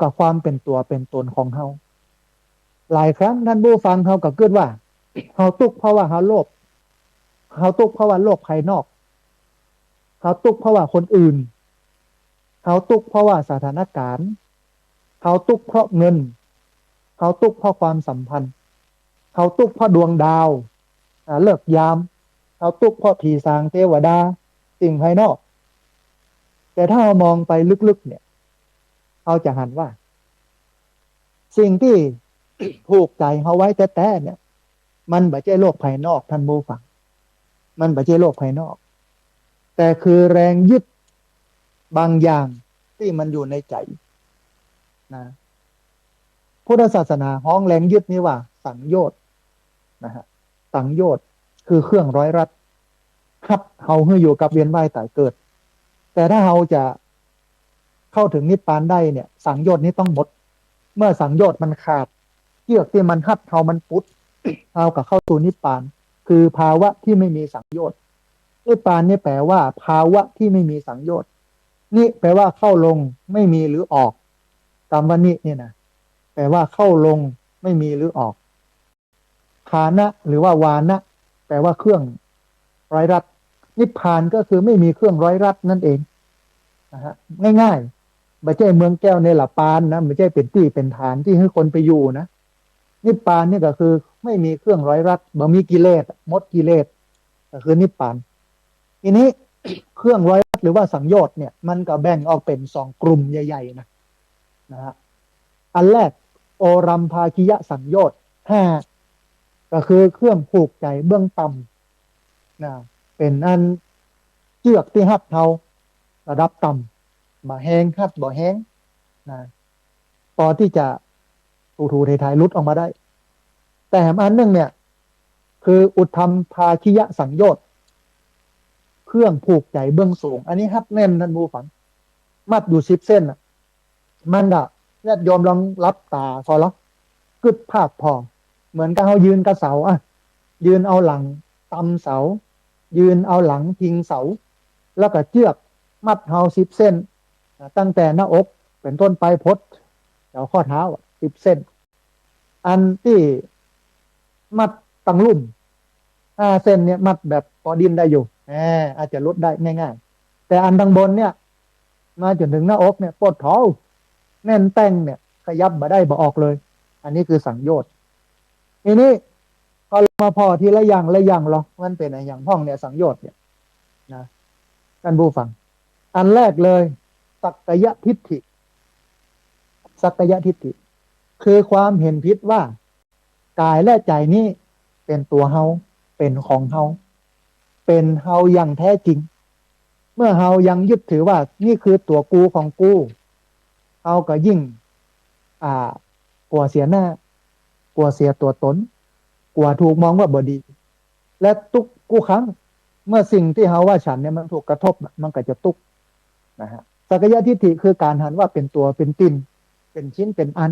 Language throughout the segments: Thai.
กับความเป็นตัวเป็นตนของเขาหลายครั้งท่านผู้ฟังเขาก็เกิดว่าเขาตุกข์เพราะว่าเขาโลภเขาตุกข์เพราะว่าโลกภายนอกเขาตุกข์เพราะว่าคนอื่นเขาตุกข์เพราะว่าสถานการณ์เขาตุกข์เพราะเงินเขาตุกข์เพราะความสัมพันธ์เขาตุกข์เพราะดวงดาวเลิกยามเขาตุกข์เพราะผีสางเทวดาสิ่งภายนอกแต่ถ้าเรามองไปลึกๆเนี่ยเขาจะหันว่าสิ่งที่ผูกใจเขาไว้แต่เนี่ยมันไม่ใช่โลกภายนอกท่านผู้ฟังมันไม่ใช่โลกภายนอกแต่คือแรงยึดบางอย่างที่มันอยู่ในใจนะพุทธศาสนาห้องแรงยึดนี้ว่าสังโยชน์นะฮะสังโยชน์คือเครื่องร้อยรัดคับเฮาให้อยู่กับเวียนว่ายตายเกิดแต่ถ้าเฮาจะเข้าถึงนิพพานได้เนี่ยสังโยชน์นี้ต้องหมดเมื่อสังโยชน์มันขาดเชือกที่มันคับเฮามันปุดเฮากับเข้าสู่นิพพานคือภาวะที่ไม่มีสังโยชน์นิพพานนี่แปลว่าภาวะที่ไม่มีสังโยชน์นี่แปลว่าเข้าลงไม่มีหรือออกตามวันนี้เนี่ยนะแปลว่าเข้าลงไม่มีหรือออกภานะหรือว่าวานะแปลว่าเครื่องร้อยรัดนิพพานก็คือไม่มีเครื่องร้อยรัดนั่นเองนะฮะง่ายๆไม่ใช่เมืองแก้วในหลับปานนะไม่ใช่เป็นที่เป็นฐานที่ให้คนไปอยู่นะนิพพานนี่ก็คือไม่มีเครื่องร้อยรัดบ่มีกิเลสหมดกิเลสก็คือนิพพานทีนี้เครื่องร้อยรัดหรือว่าสังโยชน์เนี่ยมันก็แบ่งออกเป็นสองกลุ่มใหญ่ๆนะฮะอันแรกโอรัมภาคิยะสังโยชน์ห้าก็คือเครื่องผูกใจเบื้องต่ำนะเป็นอันเชือกที่หักเทาระดับต่ำบ่แห้งหักบ่แห้งนะพอที่จะถูไทยๆลุดออกมาได้แต่อันหนึ่งเนี่ยคืออุทธัมภาคิยะสังโยชน์เครื่องผูกใจเบื้องสูงอันนี้ฮัดแน่นท่านผู้ฟังมัดอยู่10 เส้นมันก็ญาติโยมลองรับตาพอแล้วกึดภาคพอเหมือนกับเขายืนกับเสายืนเอาหลังตำเสายืนเอาหลังพิงเสาแล้วก็เชือกมัดเฮา10 เส้นตั้งแต่หน้าอกเป็นต้นไปพดแถวข้อเท้า10 เส้นอันที่มัดตังลุ่ม5 เส้นเนี่ยมัดแบบพอดินได้อยู่อาจจะลดได้ง่ายๆแต่อันทางบนเนี่ยมาจนถึงหน้าอกเนี่ยปวดท้องแน่นแป้งเนี่ยขยับมาได้บ่ออกเลยอันนี้คือสังโยชน์ทีนี้พอมาพอทีละอย่างละอย่างหรอมันเป็นอะไรอย่างห้องเนี่ยสังโยชน์เนี่ยนะท่านผู้ฟังอันแรกเลยสักกายทิฏฐิสักกายทิฏฐิคือความเห็นผิดว่ากายและใจนี้เป็นตัวเฮาเป็นของเฮาเป็นเฮาอย่างแท้จริงเมื่อเฮายังยึดถือว่านี่คือตัวกูของกูเฮาก็ยิ่งกลัวเสียหน้ากลัวเสียตัวตนกลัวถูกมองว่าบดีและทุกครั้งเมื่อสิ่งที่เฮาว่าฉันเนี่ยมันถูกกระทบมันก็จะทุกข์นะฮะสักกายทิฏฐิคือการหันว่าเป็นตัวเป็นตินเป็นชิ้นเป็นอัน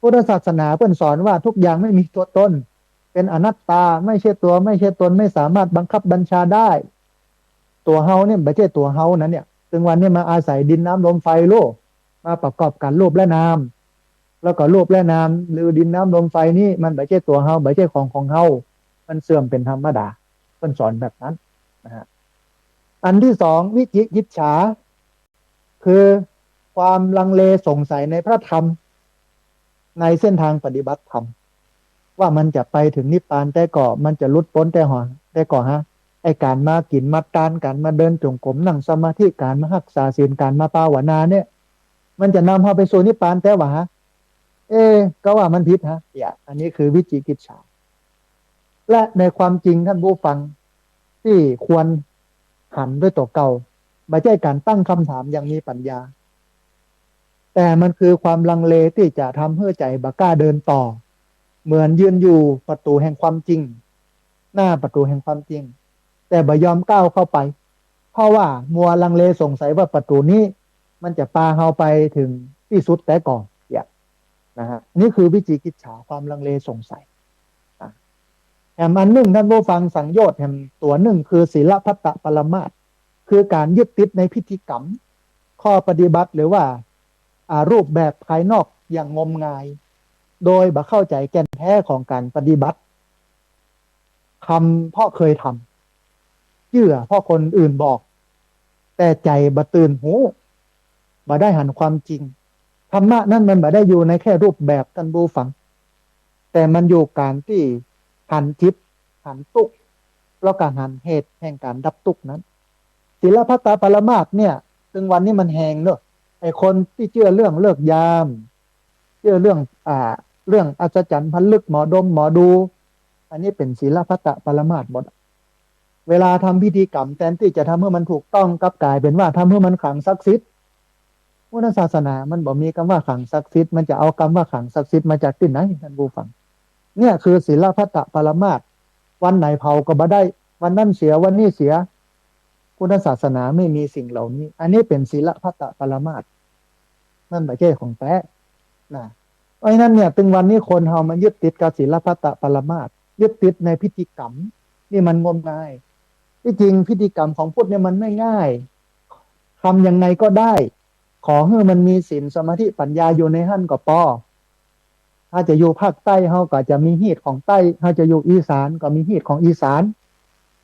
พุทธศาสนาเพิ่นสอนว่าทุกอย่างไม่มีตัวตนเป็นอนัตตาไม่ใช่ตัวไม่ใช่ตนไม่สามารถบังคับบัญชาได้ตัวเฮาเนี่ยไม่ใช่ตัวเฮานั้นเนี่ยถึงวันนี้มาอาศัยดินน้ำลมไฟโลกมาประกอบกันรูปและนามแล้วก็รูปและนามหรือดินน้ำลมไฟนี่มันไม่ใช่ตัวเฮาไม่ใช่ของเฮามันเสื่อมเป็นธรรมดาเพิ่นสอนแบบนั้นนะฮะอันที่สองวิจิกิจฉาคือความลังเลสงสัยในพระธรรมในเส้นทางปฏิบัติธรรมว่ามันจะไปถึงนิพพานแต่ก่อมันจะลุดพ้นแต่ก่อไอการมากินมาทานการมาเดินจงกรมนั่งสมาธิการมารักษาศีลการมาภาวนาเนี่ยมันจะนำเราไปสู่นิพพานแต่ว่าก็ว่ามันผิดอันนี้คือวิจิกิจฉาและในความจริงท่านผู้ฟังที่ควรหันด้วยตัวเก่าไม่ใช่การตั้งคำถามอย่างมีปัญญาแต่มันคือความลังเลที่จะทำให้ใจบกล้าเดินต่อเหมือนยืนอยู่ประตูแห่งความจริงหน้าประตูแห่งความจริงแต่บ่ยอมก้าวเข้าไปเพราะว่ามัวลังเลสงสัยว่าประตูนี้มันจะพาเราไปถึงที่สุดแต่ก่อนนะฮะนี่คือวิจิกิจฉาความลังเลสงสัยแห่งอันหนึ่งท่านผู้ฟังสังโยชน์แห่งตัวหนึ่งคือศีลพัตตปรมาสคือการยึดติดในพิธีกรรมข้อปฏิบัติหรือว่า รูปแบบภายนอกอย่างงมงายโดยบ่เข้าใจแก่นแท้ของการปฏิบัติทำเพราะเคยทำเชื่อเพราะคนอื่นบอกแต่ใจบ่ตื่นหูบ่ได้หันความจริงธรรมะนั่นมันบ่ได้อยู่ในแค่รูปแบบท่านผู้ฟังแต่มันอยู่การที่หันจิตหันตุกแล้วก็หันเหตุแห่งการดับทุกข์นั้นศีลพัตตปรมาสเนี่ยถึงวันนี้มันแหงเนอะไอคนที่เชื่อเรื่องเลิกยามเชื่อเรื่องอ่าเรื่องอัศจรรย์พันลึกหมอดมหมอดูอันนี้เป็นศีลพัตตปรมาสหมดเวลาทำพิธีกรรมแทนที่จะทำให้มันถูกต้องกลับกลายเป็นว่าทำให้มันขลังศักดิ์สิทธิ์พุทธศาสนามันบอกมีคำว่าขลังศักดิ์สิทธิ์มันจะเอาคำว่าขลังศักดิ์สิทธิ์มาจากที่ไหนท่านผู้ฟังเนี่ยคือศีลพัตตปรมาสวันไหนเผาก็บ่ได้วันนั้นเสียวันนี้เสียพุทธศาสนาไม่มีสิ่งเหล่านี้อันนี้เป็นศีลพัตตปรมาสนั่นไม่ใช่ของแท้นะเพราะฉะนั้นเนี่ยถึงวันนี้คนเฮามันยึดติดกับศีลพัตตปรมาสยึดติดในพิธีกรรมนี่มันงมงายที่จริงพิธีกรรมของพุทธเนี่ยมันไม่ง่ายทำยังไงก็ได้ขอให้มันมีศีลสมาธิปัญญาอยู่ในหั่นก็พอถ้าจะอยู่ภาคใต้เฮาก็จะมีฮีตของใต้ถ้าจะอยู่อีสานก็มีฮีตของอีสาน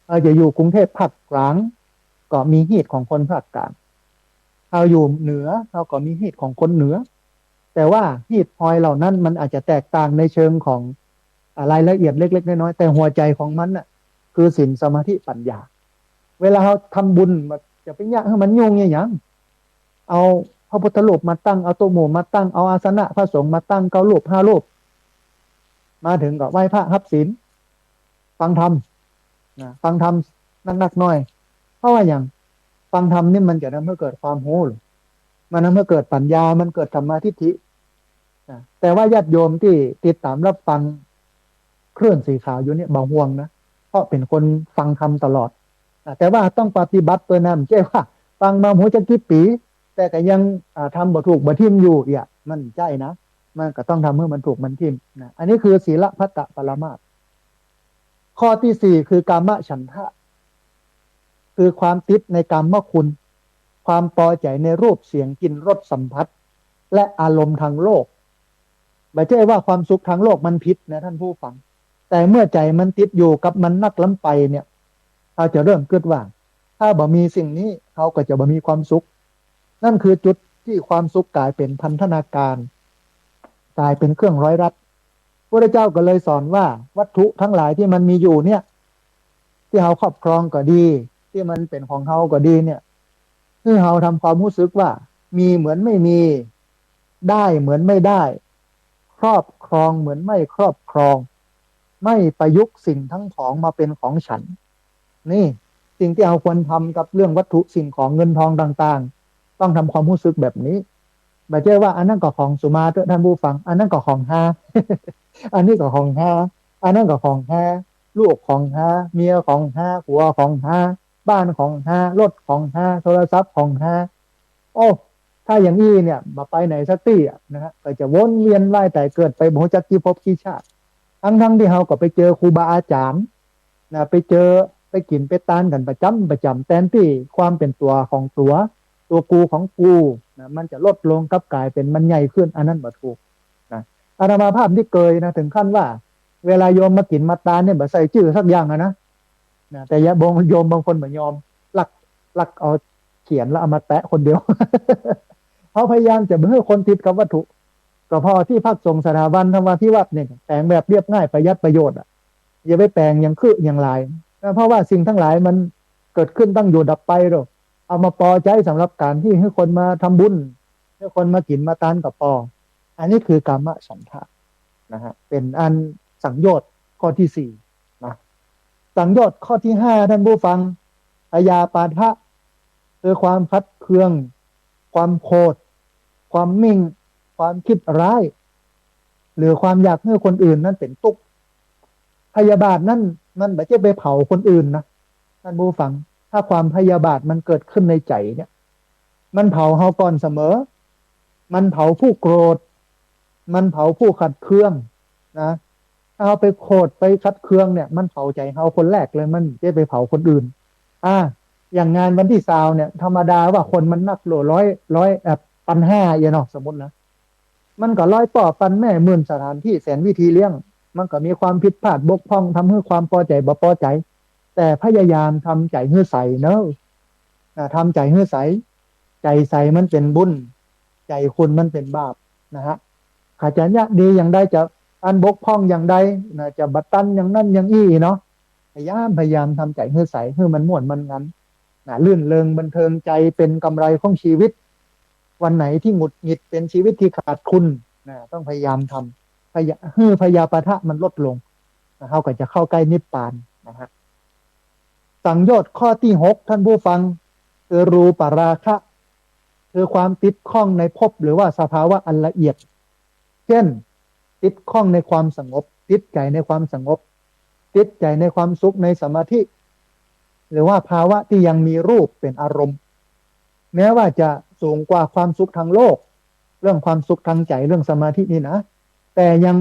ถ้าจะอยู่กรุงเทพภาคกลางก็มีฮีตของคนภาคกลางถ้าอยู่เหนือเราก็มีฮีตของคนเหนือแต่ว่าฮีตพอยเหล่านั้นมันอาจจะแตกต่างในเชิงของรายละเอียดเล็กๆน้อยๆแต่หัวใจของมันน่ะคือศีลสมาธิปัญญาเวลาเราทำบุญมันจะไปยากให้มันยุ่งอย่างเอาพระพุทธรูปมาตั้งเอาตัวหมู่มาตั้งเอาอาสนะพระสงฆ์มาตั้งเก้ารูปห้ารูปมาถึงก็ไหว้พระรับศีลฟังธรรมนะฟังธรรมนักๆหน่อยเพราะว่าอย่างฟังธรรมนี่มันจะทำให้เกิดความโหรมันทำให้เกิดปัญญามันเกิดธรรมะทิฏฐินะแต่ว่าญาติโยมที่ติดตามรับฟังเคลื่อนสีขาวอยู่เนี่ยเบาห่วงนะเพราะเป็นคนฟังธรรมตลอดแต่ว่าต้องปฏิบัติตัวนั้นเจ้ว่าฟังมาหัวจะกี่ปีแต่ก็ยังทำบ่ถูกบ่ทิ่มอยู่อ่ะมันใจนะมันก็ต้องทำให้มันถูกมันทิ่มนะอันนี้คือศีลพัตตปรมาสข้อที่สี่คือกามฉันทะคือความติดในกามคุณความพอใจในรูปเสียงกลิ่นรสสัมผัสและอารมณ์ทางโลกไม่ใช่ว่าความสุขทางโลกมันผิดนะท่านผู้ฟังแต่เมื่อใจมันติดอยู่กับมันนักล้ำไปเนี่ยเราจะเริ่มคิดว่าถ้าบ่มีสิ่งนี้เขาก็จะบ่มีความสุขนั่นคือจุดที่ความสุขกลายเป็นพันธนาการกลายเป็นเครื่องร้อยรัดพระเจ้าก็เลยสอนว่าวัตถุทั้งหลายที่มันมีอยู่เนี่ยที่เราครอบครองก็ดีที่มันเป็นของเราก็ดีเนี่ยที่เราทำความรู้สึกว่ามีเหมือนไม่มีได้เหมือนไม่ได้ครอบครองเหมือนไม่ครอบครองไม่ประยุกต์สิ่งทั้งของมาเป็นของฉันนี่สิ่งที่เราควรทำกับเรื่องวัตถุสิ่งของเงินทองต่างๆต้องทำความรู้สึกแบบนี้ไม่ใช่ว่าอันนั้นก็ของสุมาเถอะท่านผู้ฟังอันนั้นก็ของฮา อันนี้ก็ของฮาอันนั้นก็ของฮาลูกของฮาเมียของฮาผัวของฮาบ้านของฮารถของฮาโทรศัพท์ของฮาโอ้ถ้าอย่างนี้เนี่ยมาไปไหนสักที่นะฮะก็จะวนเวียนว่ายแต่เกิดไปโมจักกี่ภพกี่ชาติทั้งที่เราก็ไปเจอครูบาอาจารย์นะไปเจอไปกินไปตานกันประจำแทนที่ความเป็นตัวของตัวกูของกูนะมันจะลดลงกับกลายเป็นมันใหญ่ขึ้นอันนั้นบ่ถูกนะอาตมาภาพที่เกยนะถึงขั้นว่าเวลาโยมมากินมาตานเนี่ยบ่ใส่ชื่อสักอย่างนะแต่ยะบงโยมบางคนเหมือนยอมลักเอาเขียนแล้วเอามาแตะคนเดียว เขาพยายามจะเพื่อคนติดกับวัตถุก็พอที่พักสงฆ์สถาบันธรรมที่วัดเนี่ยแต่งแบบเรียบง่ายประหยัดประโยชน์อ่ะอย่าไปแปลงอย่างคืออย่างไรเพราะว่าสิ่งทั้งหลายมันเกิดขึ้นตั้งอยู่ดับไปหรอกเอามาปอใจสำหรับการที่ให้คนมาทำบุญให้คนมากินมาทานกับปออันนี้คือกามฉันทะนะฮะเป็นอันสังโยชน์ข้อที่สี่นะสังโยชน์ข้อที่ห้าท่านผู้ฟังพยาปาทะคือความคัดเคืองความโกรธความมิ่งความคิดร้ายหรือความอยากให้คนอื่นนั้นเป็นทุกข์พยาบาทนั่นมันไม่ใช่ไปเผาคนอื่นนะท่านผู้ฟังถ้าความพยาบาทมันเกิดขึ้นในใจเนี่ยมันเผาเฮาก่อนเสมอมันเผาผู้โกรธมันเผาผู้ขัดเคืองนะถ้าเอาไปโกรธไปขัดเคืองเนี่ยมันเผาใจเฮาคนแรกเลยมันจะไปเผาคนอื่นอย่างงานวันที่20เนี่ยธรรมดาว่าคนมันนักโหลร้อยไป ปันห้าเนาะสมมตินะมันก็ร้อยต่อปันแม่หมื่นสถานที่แสนวิธีเลี้ยงมันก็มีความผิดพลาดบกพร่องทำให้ความพอใจบ่พอใจแต่พยายามทำใจให้ใสเนอะทำใจให้ใสใจใสมันเป็นบุญใจคุณมันเป็นบาปนะฮะขาจจะดีอย่างใดจะอันบกพร่องอย่างใดนะจะบัดตันอย่างนั้นอย่างอี้เนาะพยายามทำใจให้ใสให้มันม่วนมันงั้นนะลื่นเริงบันเทิงใจเป็นกำไรของชีวิตวันไหนที่หงุดหงิดเป็นชีวิตที่ขาดคุณนะต้องพยายามทำพยาปะทะมันลดลงนะเขาก็จะเข้าใกล้นิพพานนะฮะสังโยชน์ข้อที่หกท่านผู้ฟังคือรูปราคะคือความติดข้องในภพหรือว่าสภาวะอันละเอียดเช่นติดข้องในความสงบติดใจในความสงบติดใจในความสุขในสมาธิหรือว่าภาวะที่ยังมีรูปเป็นอารมณ์แม้ว่าจะสูงกว่าความสุขทางโลกเรื่องความสุขทางใจเรื่องสมาธินี่นะแต่ยัง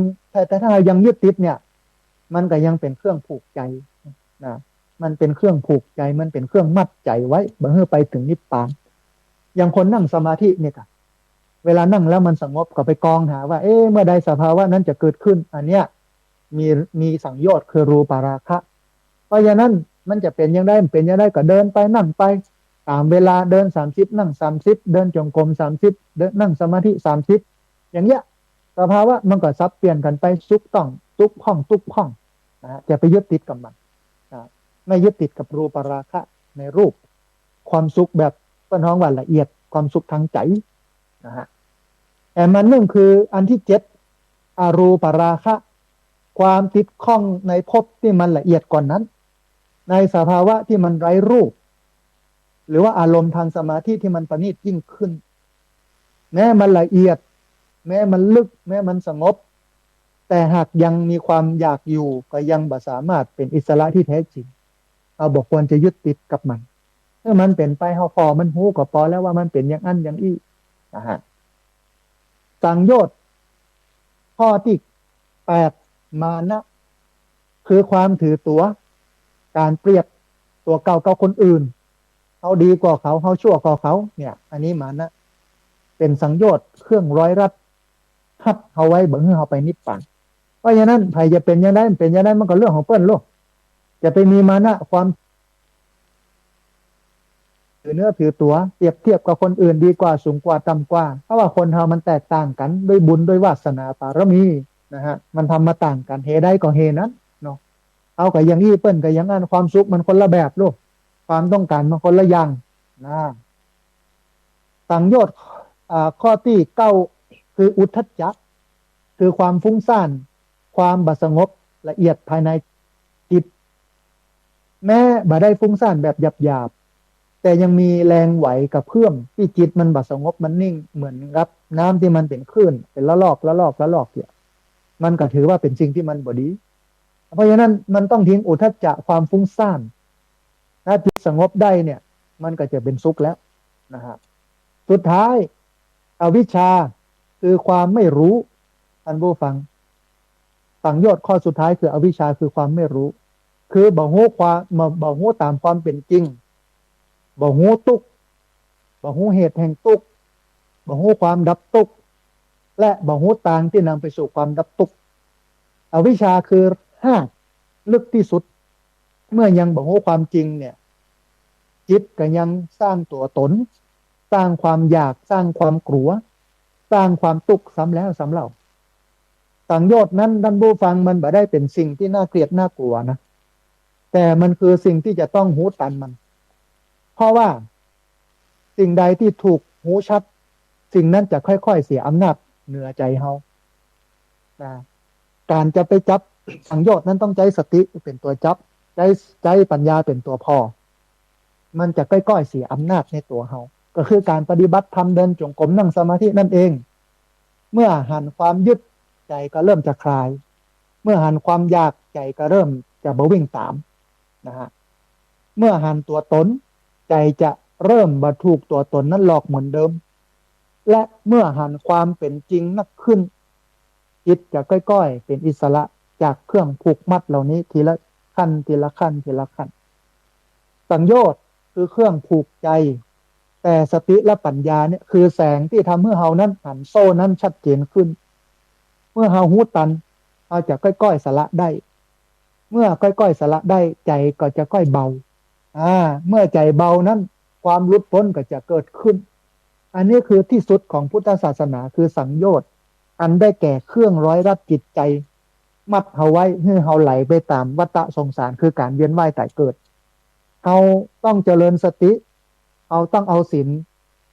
แต่ถ้ายังยึดติดเนี่ยมันก็ยังเป็นเครื่องผูกใจนะมันเป็นเครื่องผูกใจมันเป็นเครื่องมัดใจไว้เมื่อไปถึงนิพพานอย่างคนนั่งสมาธิเนี่ยค่ะเวลานั่งแล้วมันสงบก็ไปกองหาว่าเมื่อใดสภาวะนั้นจะเกิดขึ้นอันเนี้ยมีมีสังโยชน์คือรูปราคะเพราะฉะนั้นมันจะเป็นยังไงมันเป็นยังไงก็เดินไปนั่งไปตามเวลาเดิน30นั่ง30เดินจงกรม30เดินนั่งสมาธิ30อย่างเงี้ยสภาวะมันก็ซับเปลี่ยนกันไปซุกต้องตุกข้องตุกข้องนะจะไปยึดติดกับมันนะไม่ยึดติดกับรูปราคะในรูปความสุขแบบเป็นห้องว่าละเอียดความสุขทางใจนะฮะแต่มันนึ่งคืออันที่7อรูปราคะความติดข้องในภพที่มันละเอียดก่อนนั้นในสภาวะที่มันไร้รูปหรือว่าอารมณ์ทางสมาธิที่มันประณีตยิ่งขึ้นแม้มันละเอียดแม้มันลึกแม้มันสงบแต่หากยังมีความอยากอยู่ก็ยังบ่สามารถเป็นอิสระที่แท้จริงเราบอกควรจะยึดติดกับมันเมื่อมันเป็นไปเฮาพอมันหูก็พอแล้วว่ามันเป็นอย่างอันอย่างอี้นะฮะสังโยชน์ข้อที่8มานะคือความถือตัวการเปรียบตัวเก่ากับคนอื่นเขาดีกว่าเขาชั่วกว่าเขาเนี่ยอันนี้มานะเป็นสังโยชน์เครื่องร้อยรัดทับเอาไว้เบิ่งให้เขาไปนิพพานเพราะฉะนั้นใครจะเป็นยังไงเป็นยังไงมันก็เรื่องของเปิ้นโลกจะไปมีมานะความถือเนื้อถือตัวเปรียบเทียบกับคนอื่นดีกว่าสูงกว่าต่ำกว่าเพราะว่าคนเรามันแตกต่างกันด้วยบุญด้วยวาสนาบารมีนะฮะมันทำมาต่างกันเฮได้ก็เฮนั้นเนาะเอากับอย่างอี้เปิ้นกับอย่างนั้นความสุขมันคนละแบบโลกความต้องการมันคนละอย่างนะสังโยชน์ข้อที่9คืออุทธัจจะคือความฟุ้งซ่านความบสงบละเอียดภายในจิตแม้บ่ได้ฟุ้งซ่านแบบหยาบๆแต่ยังมีแรงไหวกับเพื่อมที่จิตมันบสงบมันนิ่งเหมือนกับน้ำที่มันเป็นคลื่นเป็นละลอกละลอกละลอกเนี่ยมันก็ถือว่าเป็นสิ่งที่มันบดีเพราะฉะนั้นมันต้องทิ้งอุทธัจจะความฟุ้งซ่านถ้าจิตสงบได้เนี่ยมันก็จะเป็นสุขแล้วนะฮะสุดท้ายอวิชชาคือความไม่รู้ท่านผู้ฟังสังโยชน์ข้อสุดท้ายคืออวิชชาคือความไม่รู้คือบ่ฮู้ตามความเป็นจริงบ่ฮู้ทุกข์บ่ฮู้เหตุแห่งทุกข์บ่ฮู้ความดับทุกข์และบ่ฮู้ทางที่นำไปสู่ความดับทุกข์อวิชชาคือ5ลึกที่สุดเมื่อยังบ่ฮู้ความจริงเนี่ยจิตก็ยังสร้างตัวตนสร้างความอยากสร้างความกลัวสร้างความทุกข์ซ้ำแล้วซ้ำเล่าสังโยชน์นั้นท่านผู้ฟังมันบ่ได้เป็นสิ่งที่น่าเกลียดน่ากลัวนะแต่มันคือสิ่งที่จะต้องหูตันมันเพราะว่าสิ่งใดที่ถูกหูชัดสิ่งนั้นจะค่อยๆเสียอำนาจเหนือใจเฮานะการจะไปจับสังโยชน์นั้นต้องใจสติเป็นตัวจับใจปัญญาเป็นตัวพอมันจะค่อยๆเสียอำนาจในตัวเฮาก็คือการปฏิบัติธรรมเดินจงกรมนั่งสมาธินั่นเองเมื่อหันความยึดใจก็เริ่มจะคลายเมื่อหันความอยากใจก็เริ่มจะบ่วิ่งตามนะฮะเมื่อหันตัวตนใจจะเริ่มบรรทุกตัวตนนั้นหลอกเหมือนเดิมและเมื่อหันความเป็นจริงนักขึ้นจิตจะค่อยๆเป็นอิสระจากเครื่องผูกมัดเหล่านี้ทีละขั้นทีละขั้นทีละขั้นสังโยชน์คือเครื่องผูกใจ แต่สติและปัญญาเนี่ยคือแสงที่ทำให้เฮานั้นหันโซ่นั้นชัดเจนขึ้นเมื่อเฮาหูตันเฮาจะค่อยๆสละได้เมื่อค่อยๆสละได้ใจก็จะค่อยเบาเมื่อใจเบานั้นความหลุดพ้นก็จะเกิดขึ้นอันนี้คือที่สุดของพุทธศาสนาคือสังโยชน์อันได้แก่เครื่องร้อยรัดจิตใจมัดเฮาไว้ให้เฮาไหลไปตามวัฏสงสารคือการเวียนว่ายตายเกิดเฮาต้องเจริญสติเอาต้องเอาศีล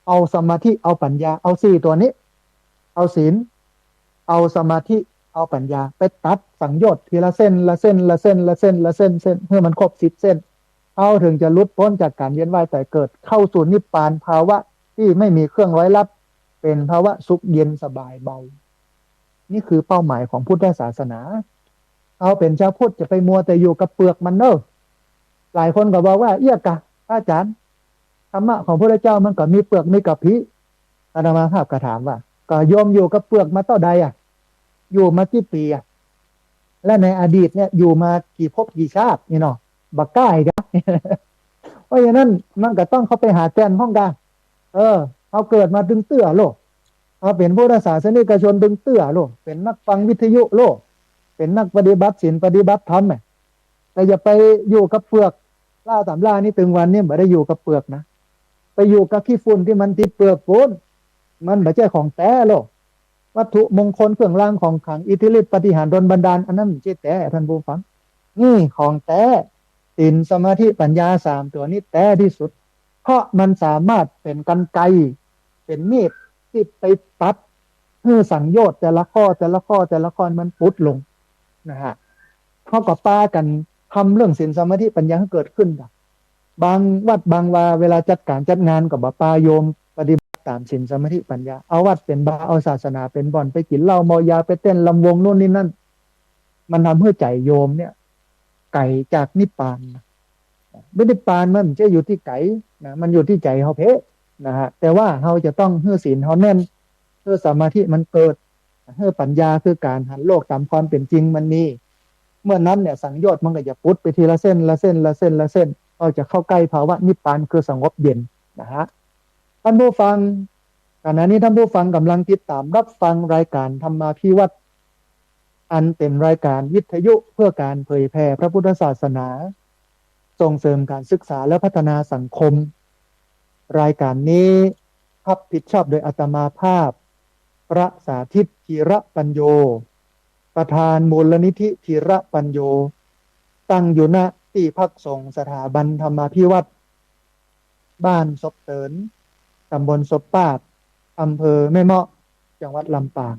เอาสมาธิเอาปัญญาเอาสี่ตัวนี้เอาศีลเอาสมาธิเอาปัญญาไปตัดสังโยชน์ทีละเส้นละเส้นละเส้นละเส้นละเส้นเส้นเพื่อมันครบ10 เส้นเอาถึงจะหลุดพ้นจากการเวียนว่ายแต่เกิดเข้าสู่นิพพานภาวะที่ไม่มีเครื่องร้อยลัดเป็นภาวะสุขเย็นสบายเบานี่คือเป้าหมายของพุทธศาสนาเอาเป็นชาวพุทธจะไปมัวแต่อยู่กับเปลือกมันเนอะหลายคนก็บอกว่าเอี้ยกะอาจารย์ธรรมะของพระเจ้ามันก็มีเปลือกมีกับพิอาตมาภาพก็ถามว่าก็โยมอยู่กับเปลือกมาเท่าใดอยู่มากี่ปีและในอดีตเนี่ยอยู่มากี่ภพกี่ชาตินี่เนาะบักก้ายกัน เพราะฉะนั้นมันก็ต้องเข้าไปหาแกนห้องได้เอาเกิดมาดึงเตื้อโลกเอาเป็นพุทธศาสนิกชนดึงเตื้อโลกเป็นนักฟังวิทยุโลกเป็นนักปฏิบัติศีลปฏิบัติธรรมแต่อย่าไปอยู่กับเปลือกล่าตามล่านี่ถึงวันนี้ไม่ได้อยู่กับเปลือกนะไปอยู่กับขี้ฝุ่นที่มันติดเปลือกฝุ่นมันไม่ใช่ของแท้โลกวัตถุมงคลเครื่องรางของขลังอิทธิฤทธิปฏิหารย์ดลบันดาลอันนั้นไม่ใช่แต่ท่านผู้ฟังนี่ของแต่ศีลสมาธิปัญญา3ตัวนี้แต่ที่สุดเพราะมันสามารถเป็นกรรไกรเป็นมีดที่ไปตัดเพื่อสังโยชน์แต่ละข้อแต่ละข้อแต่ละข้อมันปุดลงนะฮะเขาก็ป้ากันทำเรื่องศีลสมาธิปัญญาให้เกิดขึ้นบางวัดบางวาเวลาจัดการจัดงานกับปาโยมปฏิบัติตามศีลสมาธิปัญญาเอาวัดเป็นบาเอาศาสนาเป็นบ่อนไปกินเหล้าเมายาไปเต้นลำวงนู่นนี่นั่นมันทำให้ใจโยมเนี่ยไก่จากนิพพานไม่ได้ปานมันจะอยู่ที่ไก่นะมันอยู่ที่ใจเขาเพะนะฮะแต่ว่าเราจะต้องเพื่อศีลเขาแน่นเพื่อสมาธิมันเกิดเพื่อปัญญาคือการหันโลกตามความเป็นจริงมันมีเมื่อนั้นเนี่ยสังโยชน์มันก็จะพุทไปทีละเส้นละเส้นละเส้นละเส้นเราจะเข้าใกล้ภาวะนิพพานคือสงบเย็นนะฮะท่านผู้ฟังขณะนี้ท่านผู้ฟังกำลังติดตามรับฟังรายการธรรมาภิวัตน์อันเป็นรายการวิทยุเพื่อการเผยแผ่พระพุทธศาสนาส่งเสริมการศึกษาและพัฒนาสังคมรายการนี้รับผิดชอบโดยอาตมาภาพพระสาธิตธีระปัญโยประธานมูลนิธิธีระปัญโยตั้งอยู่ณที่พักสงฆ์สถาบันธรรมาภิวัตน์บ้านศพเตินตำบลศพปาดอำเภอแม่เมาะจังหวัดลำปาง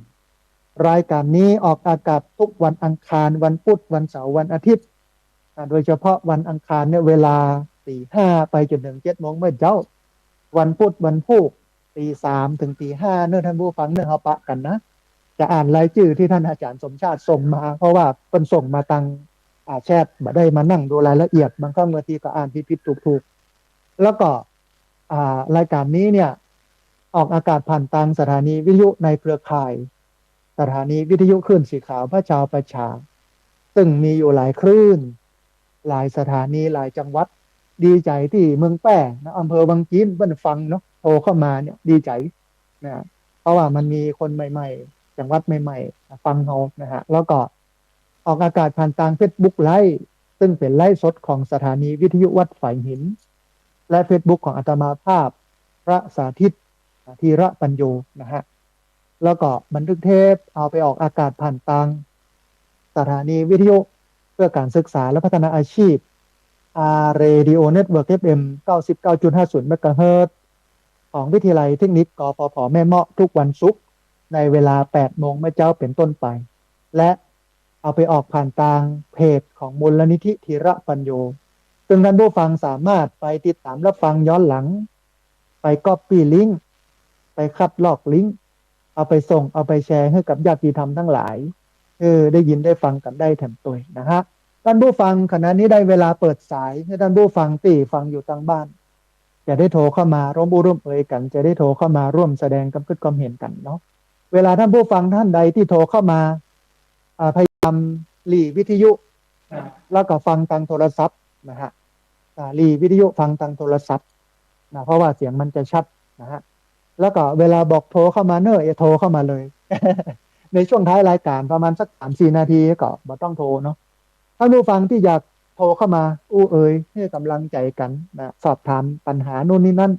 รายการนี้ออกอากาศทุกวันอังคารวันพุธวันเสาร์วันอาทิตย์โดยเฉพาะวันอังคารเนี่ยเวลาตี 5ไปจนถึง7 โมงเมื่อเช้าวันพุธวันพุธตี 3ถึงตี 5เนื่อท่านผู้ฟังเนื่อเขาปะกันนะจะอ่านรายชื่อที่ท่านอาจารย์สมชาติส่งมาเพราะว่าเป็นส่งมาทางแชทมาได้มานั่งดูรายละเอียดบางครั้งบางทีก็อ่านผิดถูกแล้วก็รายการนี้เนี่ยออกอากาศผ่านทางสถานีวิทยุในเครือข่ายสถานีวิทยุคลื่นสีขาวพระชาวประชาซึ่งมีอยู่หลายคลื่นหลายสถานีหลายจังหวัดดีใจที่เมืองแป้นะอำเภอบางจีนเพิ่นฟังเนาะโทรเข้ามาเนี่ยดีใจนะเพราะว่ามันมีคนใหม่ๆจังหวัดใหม่ๆฟังเขานะฮะแล้วก็ออกอากาศผ่านทางเฟซบุ๊กไลฟ์ซึ่งเป็นไลฟ์สดของสถานีวิทยุวัดฝายหินและเฟซบุ๊กของอาตมาภาพพระสาธิตธีระปัญโยนะฮะแล้วก็บันทึกเทปเอาไปออกอากาศผ่านทางสถานีวิทยุเพื่อการศึกษาและพัฒนาอาชีพเรดิโอเน็ตเวิร์ก FM 99.50 เมกะเฮิรตซ์ของวิทยาลัยเทคนิคกฟผแม่เมาะทุกวันศุกร์ในเวลา 8 โมงเมื่อเจ้าเป็นต้นไปและเอาไปออกผ่านทางเพจของมูลนิธิธีระปัญโยซึ่งท่านผู้ฟังสามารถไปติดตามรับฟังย้อนหลังไปก๊อปปี้ลิงก์ไปคัดลอกลิงก์เอาไปส่งเอาไปแชร์ให้กับญาติธรรมทั้งหลายได้ยินได้ฟังกันได้แถมตัวนะฮะท่านผู้ฟังขณะนี้ได้เวลาเปิดสายให้ท่านผู้ฟังที่ฟังอยู่ทางบ้านจะได้โทรเข้ามาร่วมร่วมเอ่ยกันจะได้โทรเข้ามาร่วมแสดงความคิดความเห็นกันเนาะเวลาท่านผู้ฟังท่านใดที่โทรเข้ามาพยายามหลีวิทยุแล้วก็ฟังทางโทรศัพท์นะฮะหลีวิทยุฟังทางโทรศัพท์ นะเพราะว่าเสียงมันจะชัดนะฮะแล้วก็เวลาบอกโทรเข้ามาเนอะอย่าโทรเข้ามาเลยในช่วงท้ายรายการประมาณสัก3-4 นาทีก็บ่ต้องโทรเนาะถ้าผู้ฟังที่อยากโทรเข้ามาอู้เอ๋ยให้กำลังใจกันนะสอบถามปัญหาโน่นนี่นั่น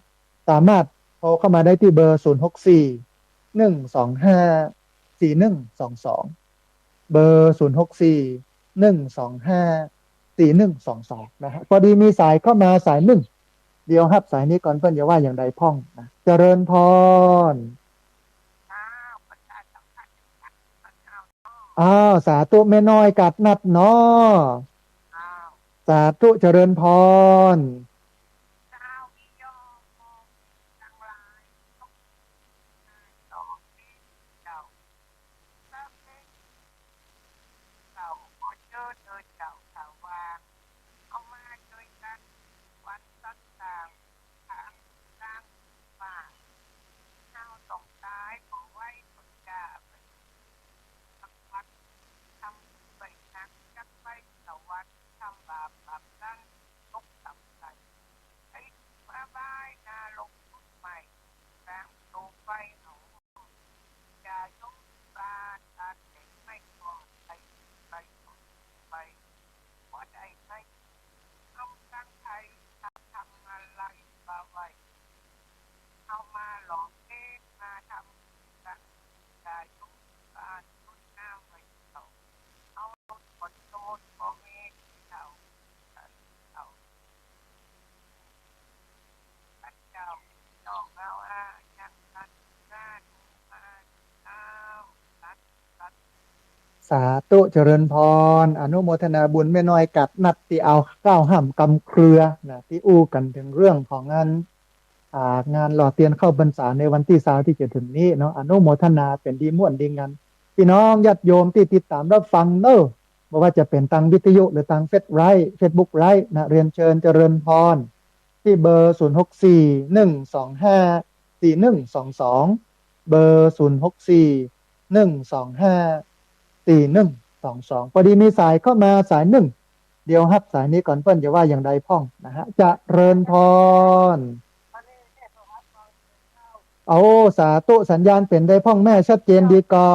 สามารถโทรเข้ามาได้ที่เบอร์064-125-4122เบอร์064-125-4122นะฮะพอดีมีสายเข้ามาสายหนึ่งเดียวครับสายนี้ก่อนเพื่อนอย่าว่าอย่างใดพ้องนะเจริญพรอ้าวสาธุแม่น้อยกัดนัดเนาะสาธุเจริญพรสาธุเจริญพรอนุโมทนาบุญแม่น้อยกัดนัดที่เอาก้าวห้ามกำเครือนะที่อู้กันถึงเรื่องของงานหล่อเทียนเข้าพรรษาในวันที่สามที่จะถึงนี้เนาะอนุโมทนาเป็นดีม่วนดีงานพี่น้องญาติโยมที่ติดตามรับฟังเนอะไม่ว่าจะเป็นทางวิทยุหรือทางเฟซบุ๊กไลฟ์นะเรียนเชิญเจริญพรที่เบอร์064-125-4122เบอร์064-125-4122พอดีมีสายเข้ามาสายหนึ่งเดี๋ยวฮับสายนี้ก่อนเพื่อนจะว่าอย่างใดพ้องนะฮะจะเริญพร โอ้สาธุสัญญาณเป็นได้พ่องแม่ชัดเจนดีกอ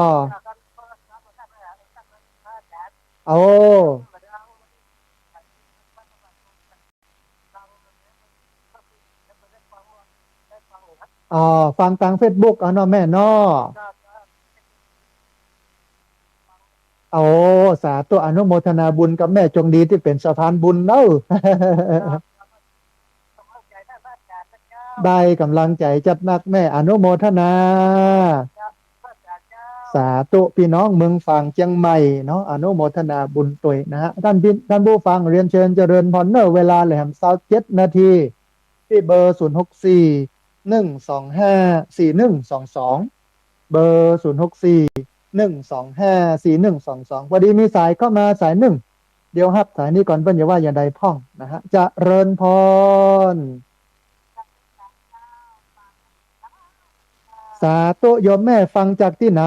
โอ้อ๋อฟังทางเฟซบุ๊กเอาเนาะแม่เนาะโอ้สาธุอนุโมทนาบุญกับแม่จงดีที่เป็นสะพานบุญเนาะได้กำลังใจจัดนักแม่อนุโมทนาสาธุพี่น้องเมืองฝั่งเชียงใหม่เนาะอนุโมทนาบุญตัวยนะฮะท่านผู้ฟังเรียนเชิญเจริญพรเนอร์เวลาแหลมเซา7 นาทีที่เบอร์064-125-4122เบอร์064-125-4122พอดีมีสายเข้ามาสายหนึ่งเดี๋ยวครับสายนี้ก่อนเพิ่นอย่าว่าอย่าใดพ้องนะฮะจะเริญพรสาธุโยมแม่ฟังจากที่ไหน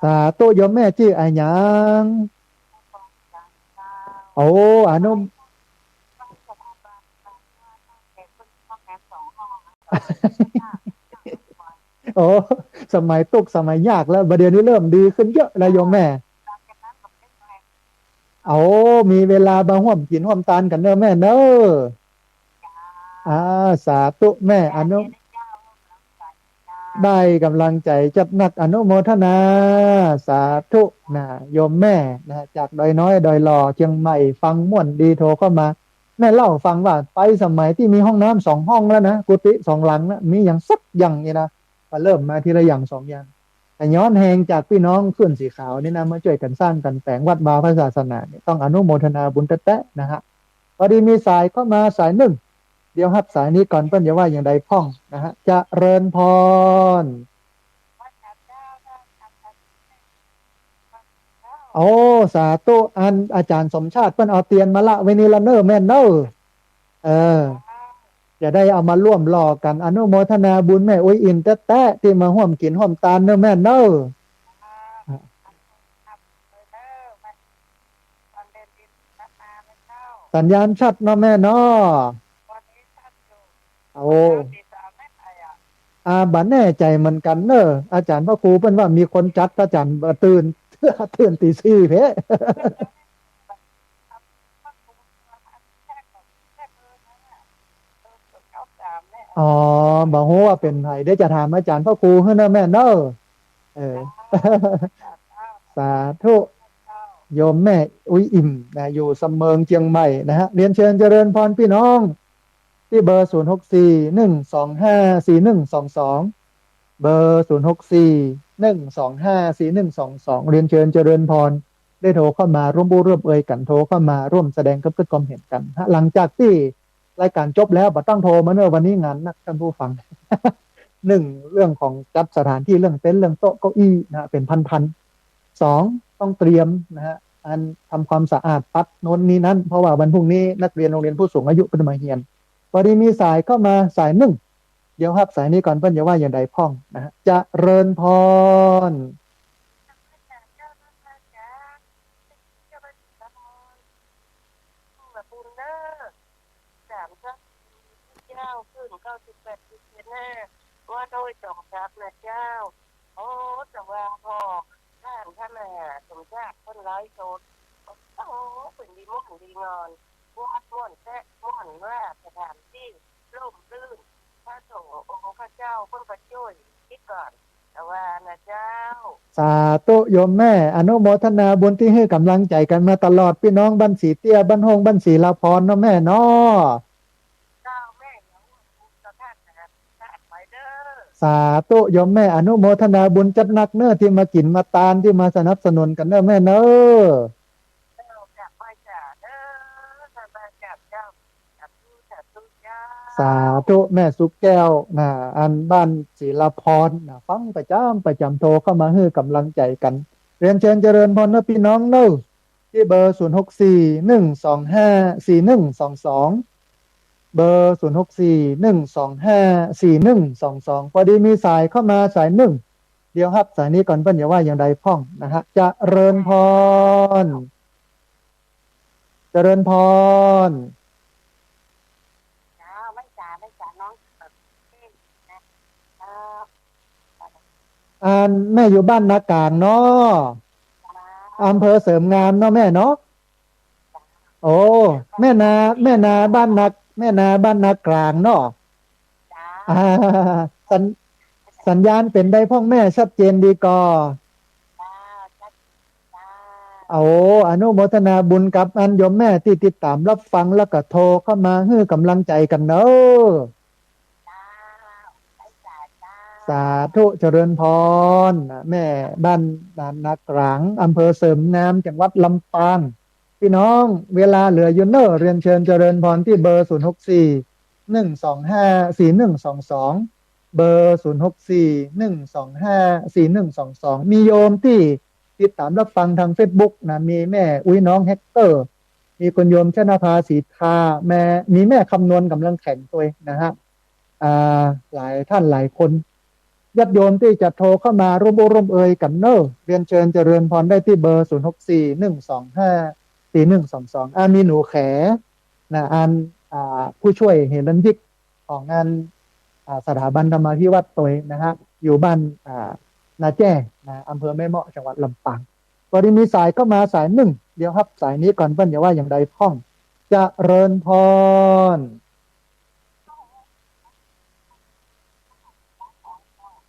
สาธุโยมแม่ชื่ออะไรหยังโอ้อนุโอ้สมัยตุกสมัยยากแล้วประเดี๋ยวนี้เริ่มดีขึ้นเยอะแล้วโยมแม่โอ้มีเวลามาร่วมกินร่วมทานกันเนอะแม่เนอะอ่าสาธุแม่อนุได้กำลังใจจัดหนักอนุโมทนาสาธุนะโยมแม่นะจากดอยน้อยดอยหล่อเชียงใหม่ฟังม่วนดีโทรเข้ามาแม่เล่าฟังว่าไปสมัยที่มีห้องน้ำ2 ห้องแล้วนะกุฏิ2 หลังนะมีอย่างสักอย่างนี่นะก็เริ่มมาทีละอย่าง2 อย่างแต่ย้อนแหงจากพี่น้องขึ้นสีขาวนี่นะมาช่วยกันสร้างกันแฝงวัดวาพระศาสนาเนี่ยต้องอนุโมทนาบุญแตะๆนะฮะพอดีมีสายเข้ามาสายหนึ่งเดี๋ยวฮับสายนี้ก่อนเปิ้นอย่าว่าอย่างใดพ้องนะฮะจะเริญพรโอ้สาธุอันอาจารย์สมชาติเปิ้นเอาเตียนมาละไว้นี่ละเนอแม่นเนอเออจะได้เอามาร่วมรอกันอนุโมทนาบุญแม่อุ้ยอินแตะๆที่มาร่วมกินร่วมตานเนอแม่นเนอ สัญญาณชัดเนาะแม่เนาะโอ้บัดแน่ใจเหมือนกันเนอะอาจารย์พ่อครูเพิ่นว่ามีคนจัดอาจารย์บ่ตื่นตื่นตีสี่เพะอ๋อบอกว่าเป็นไผเดี๋ยวจะถามอาจารย์พ่อครูให้เนอะแม่เนอะเออสาธุโยมแม่อุ้ยอิ่มนะอยู่สำเมิงเชียงใหม่นะฮะเรียนเชิญเจริญพรพี่น้องที่เบอร์0641254122เบอร์0641254122เรียนเชิญเจริญพรได้โทรเข้ามาร่วมบูร่วมเอ่ยกันโทรเข้ามาร่วมแสดงความเห็นกันฮะหลังจากที่รายการจบแล้วบ่ต้องโทรมาเนอะวันนี้งานนักท่านผู้ฟัง หนึ่งเรื่องของจัดสถานที่เรื่องเต็นท์เรื่องโต๊ะเก้าอี้นะฮะเป็นพันสองต้องเตรียมนะฮะอันทำความสะอาดปัดโน้นนี้นั้นเพราะว่าวันพรุ่งนี้นักเรียนโรงเรียนผู้สูงอายุเป็นมาเฮียนพอดีมีสายเข้ามาสายหนึ่งเดี๋ยวครับสายนี้ก่อนเพิ่นจะว่าอย่างใดพ้องนะฮะจะเริญพรเจ้าขึ้น98 ปีว่าโดยจงจับนะเจ้าโอ้แต่ว่าพอท่านท่านน่ะสมจักคนร้ายโจรโอ้เป็นดีมุกดีงอนวัดม่วนแท้ม่วนว่าสถานที่ร่มรื่นพระสงฆ์องค์พระเจ้าเพิ่นประช่วยคิดก่อนแต่ว่านะเจ้าสาธุโยมแม่อนุโมทนาบุญที่ให้กำลังใจกันมาตลอดพี่น้องบ้านสีเตี้ยบ้านหงบ้านศรีลาพรเนาะแม่เนาะ เจ้าแม่ยังต่อท่านนะท่านไปเด้อสาธุโยมแม่อนุโมทนาบุญจัดหนักเนอที่มากินมาตานที่มาสนับสนุนกันเนอแม่เนอเจ้าจับไปจ่าเด้อท่านมาจับเจ้าจับตู้เจ้าสาธุแม่สุกแก้วนะอันบ้านศิลาพรนะฟังประจำโทรเข้ามาให้กำลังใจกันเรียนเชิญเจริญพรนะพี่น้องเนอที่เบอร์0641254122เบอร์0641254122พอดีมีสายเข้ามาสายหนึ่งเดี๋ยวครับสายนี้ก่อนเพิ่นอย่าว่าอย่างใดพ้องนะฮะจะเริญพรเจริญพร จ้าไม่จ่าน้องแบบนี้นะเออแม่อยู่บ้านนากลางเนาะอำเภอเสริมงามเนาะแม่เนาะโอ้แม่นาแม่นาบ้านนักแม่นาบ้านนากลางเนาะจ้าอ่าสัญสัญญาณเป็นได้พ่องแม่ชัดเจนดีกอจ้าจ้าจ้าเอาอนุโมทนาบุญกับอันโยมแม่ที่ติดตามรับฟังแล้วก็โทรเข้ามาให้กำลังใจกันเนาะ จ้าไม่จ่าจ้าสาธุเจริญพรแม่บ้านด่านนากลางอำเภอเสริมงามจังหวัดลำปางพี่น้องเวลาเหลืออยู่เนอะเรียนเชิญเจริญพรที่เบอร์0641254122เบอร์0641254122มีโยมที่ติดตามรับฟังทาง Facebook นะมีแม่อุ้ยน้องแฮกเกอร์มีคุณโยมชนาภาสีทาแม่มีแม่คำนวณกำลังแข่งตัวนะฮะ อ่าหลายท่านหลายคนญาติโยมที่จะโทรเข้ามาร่วมโอร่วมเอ่ยกันเนอะเรียนเชิญเจริญพรได้ที่เบอร์0641254122มีหนูแขนะผู้ช่วยเหรัญยิกของงานสถาบันธรรมาภิวัตน์ตัวเองนะฮะอยู่บ้านนาแจ้นะอำเภอแม่เมาะจังหวัดลำปางวันนี้มีสายก็มาสายหนึ่งเดี๋ยวครับสายนี้ก่อนเพิ่นอย่าว่าอย่างใดพ้องจะเริญพร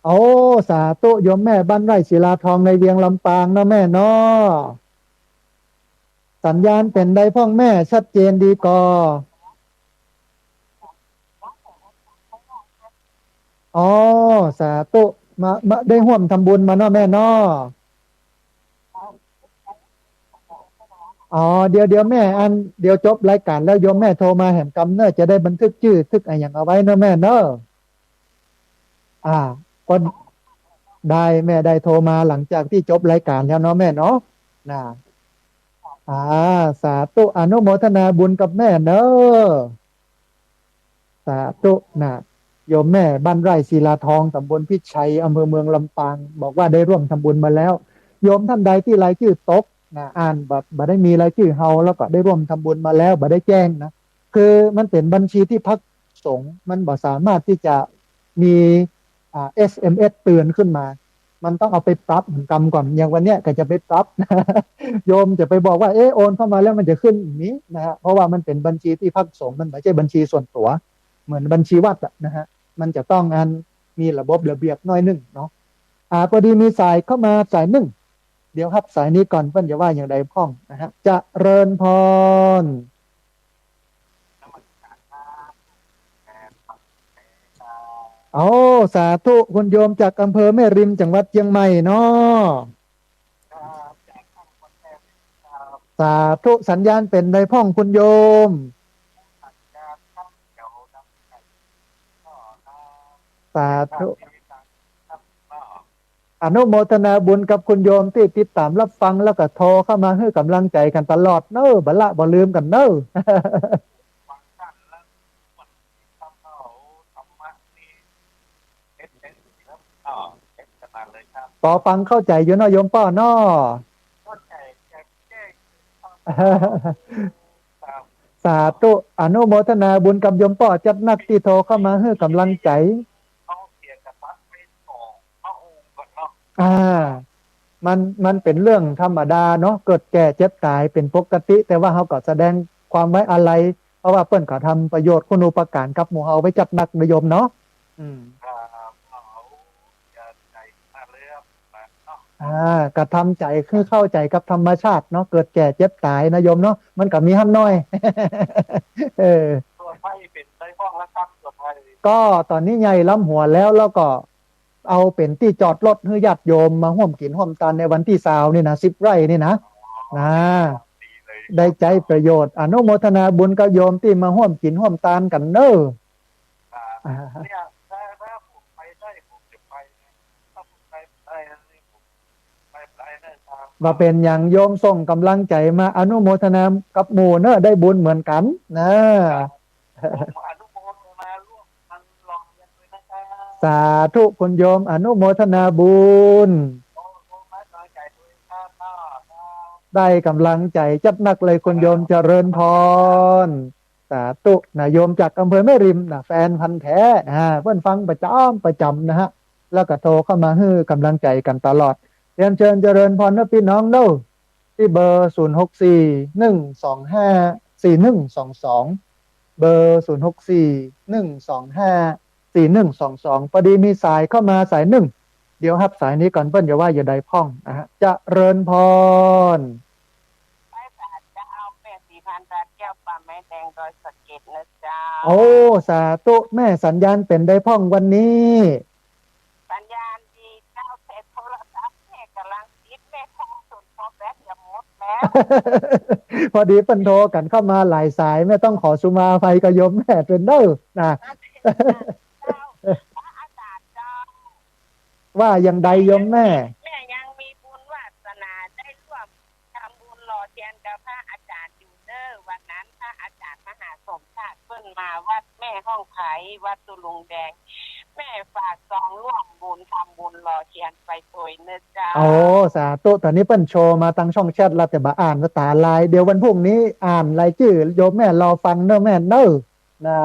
โอ้สาธุโยมแม่บ้านไร่ศิลาทองในเวียงลำปางนะแม่เนาะสัญญาณเป็นได้พ่องแม่ชัดเจนดีกออ๋อสาธุมาได้ห่วมทำบุญมาเนาะแม่เนาะอ๋อเดี๋ยวแม่เดี๋ยวจบรายการแล้วโยมแม่โทรมาแหมกำเนอะจะได้บันทึกชื่อทึกอะไรอย่างเอาไว้เนอะแม่เนอะอ่าก็ได้แม่ได้โทรมาหลังจากที่จบรายการแล้วเนาะแม่เนาะนะ อ่าสาธุอนุโมทนาบุญกับแม่เนอะสาธุนะโยมแม่บ้านไร่ศิลาทองตำบลพิชัยอำเภอเมืองลำปางบอกว่าได้ร่วมทำบุญมาแล้วโยมท่านใดที่รายชื่อตก นะอ่านบ่ได้มีรายชื่อเฮาแล้วก็ได้ร่วมทำบุญมาแล้วบ่ได้แจ้งนะคือมันเป็นบัญชีที่พักสงฆ์มันบ่สามารถที่จะมีSMS เตือนขึ้นมามันต้องเอาไปปรับเหมือนกรรมก่อนอย่างวันเนี้ยก็จะไปปรับนะโยมจะไปบอกว่าเออโอนเข้ามาแล้วมันจะขึ้นอย่างนี้นะฮะเพราะว่ามันเป็นบัญชีที่พักสงฆ์มันไม่ใช่บัญชีส่วนตัวเหมือนบัญชีวัดอะนะฮะมันจะต้องมีระบบระเบียบหน้อยหนึงเนาะพอดีมีสายเข้ามาสายหนึ่ง เดี๋ยวครับสายนี้ก่อนเพิ่นจะว่าอย่างใดพ้องนะฮะจะเริญพรโอ้สาธุคุณโยมจากอำเภอแม่ริมจังหวัดเชียงใหม่เนาะสาธุสัญญาณเป็นใดพ้องคุณโยมสาธุอนุโมทนาบุญกับคุณโยมที่ติดตามรับฟังแล้วก็โทรเข้ามาให้กำลังใจกันตลอดเน้อบัลละบ่ลืมกันเน้อ ปอฟังเข้าใจอยู่เนาะโยมป้อเนาะ สาธุอนุโมทนาบุญกับโยมป้อจัดนักที่โทรเข้ามาให้กำลังใจอ่ามันเป็นเรื่องธรรมดาเนาะเกิดแก่เจ็บตายเป็นปกติแต่ว่าเขาก็แสดงความไว้อาลัยเพราะว่าเปิ้นเขาทำประโยชน์คุณูปการกับหมู่เฮาไว้จัดนักนิยมเนาะอืมกระทำใจคือเข้าใจกับธรรมชาติเนาะเกิดแก่เจ็บตายนะโยมเนาะมันก็มีห้ำน้อยเออก็ตอนนี้ใหญ่ล้ำหัวแล้วก็เอาเป็นที่จอดรถให้ญาติโยมมาร่วมกินร่วมทานในวันที่20นี่นะ10 ไร่นี่นะนะได้ใจประโยชน์อนุโมทนาบุญกับโยมที่มาร่วมกินร่วมทานกันเน้ออ่าว่าเป็นอย่างโยมส่งกำลังใจมาอนุโมทนากับหมู่เนอะได้บุญเหมือนกันนะสาธุคุณโยมอนุโมทนาบุญได้กำลังใจจัดหนักเลยคุณโยมเจริญพรสาธุนะโยมจากอำเภอแม่ริมนะแฟนพันธุ์แท้เพื่อนฟังประจำนะฮะแล้วก็โทรเข้ามาให้กำลังใจกันตลอดเรียนเชิญเจริญพรนะพี่น้องเด้อที่เบอร์0641254122เบอร์0641254122พอดีมีสายเข้ามาสายหนึ่งเดี๋ยวครับสายนี้ก่อนเปิ้ลอย่าว่าอย่าใดพ้องนะฮะจะเริญพรจะเอา8,400 บาทแก้วปลาไม้แดงดอยสะเก็ดนะเจ้าโอ้สาธุแม่สัญญาณเป็นได้พ้องวันนี้สัญญาณดีเจ้าแต่โทรศัพท์แม่กำลังติดแม่แท้สุดพอแบตจะหมดแล้ว พอดีเปิ้นโทรกันเข้ามาหลายสายแม่ต้องขอสุมาอภัยกับโยมแม่เป็นเด้อนะว่าอย่างใดโยมแม่ยังมีบุญวาสนาได้ร่วมทำบุญหล่อเทียนกับพระอาจารย์อยู่เด้อวันนั้นพระอาจารย์มหาสมชาติเพิ่นมาวัดแม่ห้องไผ่วัดตุลุงแดงแม่ฝากซองร่วมบุญทำบุญหล่อเทียนไปสวยเนอะจ้าโอ้สาธุตอนนี้เปิ้นโชว์มาตั้งช่องแชทแล้วแต่บ่อ่านภาษาลายเดี๋ยววันพรุ่งนี้อ่านรายชื่อโยมแม่รอฟังเนอะแม่เนอะนะ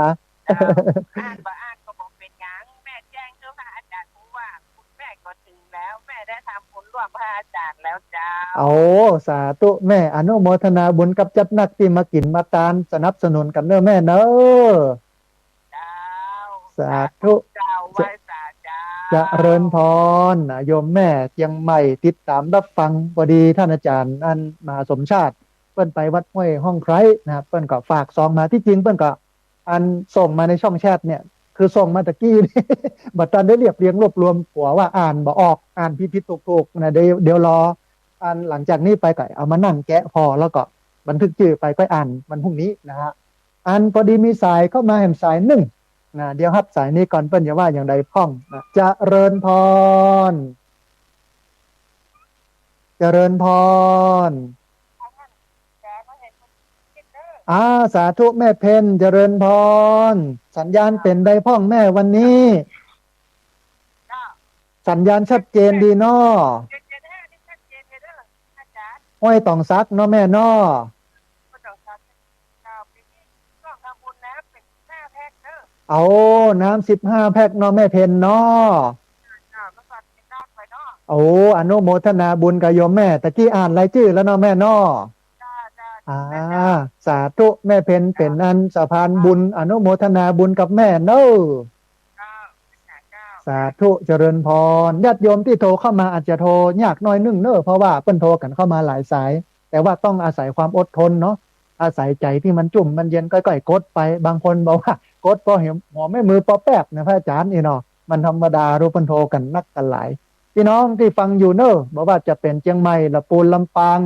อ่านบ่อ่านก็บอกเป็นหยังแม่แจ้งคือพระอาจารย์รู้ว่าคุณแม่ก็ถึงแล้วแม่ได้ทำบุญร่วมพระอาจารย์แล้วจ้าโอ้สาธุแม่อนุโมทนาบุญกับจัดนักที่มากินมาตานสนับสนุนกันเนอะแม่เนอะสาธุจะเริญพรโยมแม่เชียงใหม่ติดตามรับฟังพอดีท่านอาจารย์อันมหาสมชาติเปิ้นไปวัดห้วยห้องไคร้นะครับเปิ้นก็ฝากซองมาที่จริงเปิ้นก็อันส่งมาในช่องแชทเนี่ยคือส่งมาตะกี้นี่ บัดตอนได้เรียบเรียงรวบรวมหัวว่าอ่านบ่ออกอ่านผิดๆถูกๆนะเดี๋ยวรออันหลังจากนี้ไปก็เอามานั่งแกะพอแล้วก็บันทึกชื่อไปก็อ่านวันพรุ่งนี้นะฮะอันพอดีมีสายเข้ามาแห่งสายหนึ่งนะเดี๋ยวครับสายนี้ก่อนเปิ้นอย่าว่าอย่างใดพ้องนะจะเริญพรเจริญพรสาธุแม่เพนเจริญพรสัญญาณเป็นใดพ้องแม่วันนี้สัญญาณชัดเจนดีเนาะ ห้วยตองซักเนาะแม่เนาะก็ต้องทำเจ้าปีนี้ก็ทำบุญนะเป็น5 แพ็คเอาน้ำ15 แพ็คเนาะแม่เพนเนาะก็ฝากเป็นด้านไปเนาะโอ้อนุโมทนาบุญกับโยมแม่ตะกี้อ่านรายชื่อแล้วเนาะแม่เนาะจ้าอ่าแม่เจ้าสาธุแม่เพนเป็นอันสะพานบุญอนุโมทนาบุญกับแม่เนาะ เจ้าเจ้าสาธุเจริญพรญาติโยมที่โทรเข้ามาอาจจะโทรยากน้อยนึงเนอะเพราะว่าเปิ้นโทรกันเข้ามาหลายสายแต่ว่าต้องอาศัยความอดทนเนาะอาศัยใจที่มันจุ่มมันเย็นก็กดไปบางคนบอกว่ากดพอเห็นหัวไม่มือปอแป๊บนะพระอาจารย์นี่เนาะมันธรรมดารู้เปิ้นโทรกันนักกันหลายพี่น้องที่ฟังอยู่เนอะบอกว่าจะเป็นเชียงใหม่ลำพูนลำปาง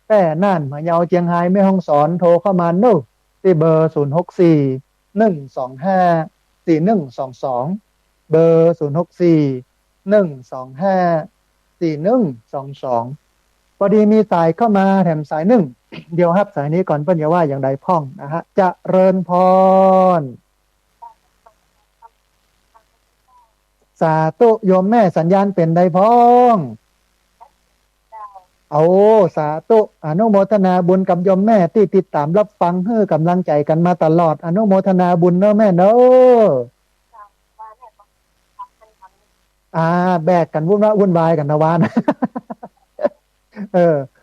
แต้น่านพะเยาเชียงรายแม่ฮ่องสอนโทรเข้ามาเนอะที่เบอร์0641254122เบอร์0641254122พอดีมีสายเข้ามาแถมสายหนึ่งเดี๋ยวครับสายนี้ก่อนเพิ่นอย่าว่าอย่างใดพ้องนะฮะจะเริญพรสาธุโยมแม่สัญญาณเป็นใดพ้องเอาสาธุอนุโมทนาบุญกับโยมแม่ที่ติดตามรับฟังให้กำลังใจกันมาตลอดอนุโมทนาบุญเนอะแม่เนอะแบกกันวุ่นวายกันนะวาน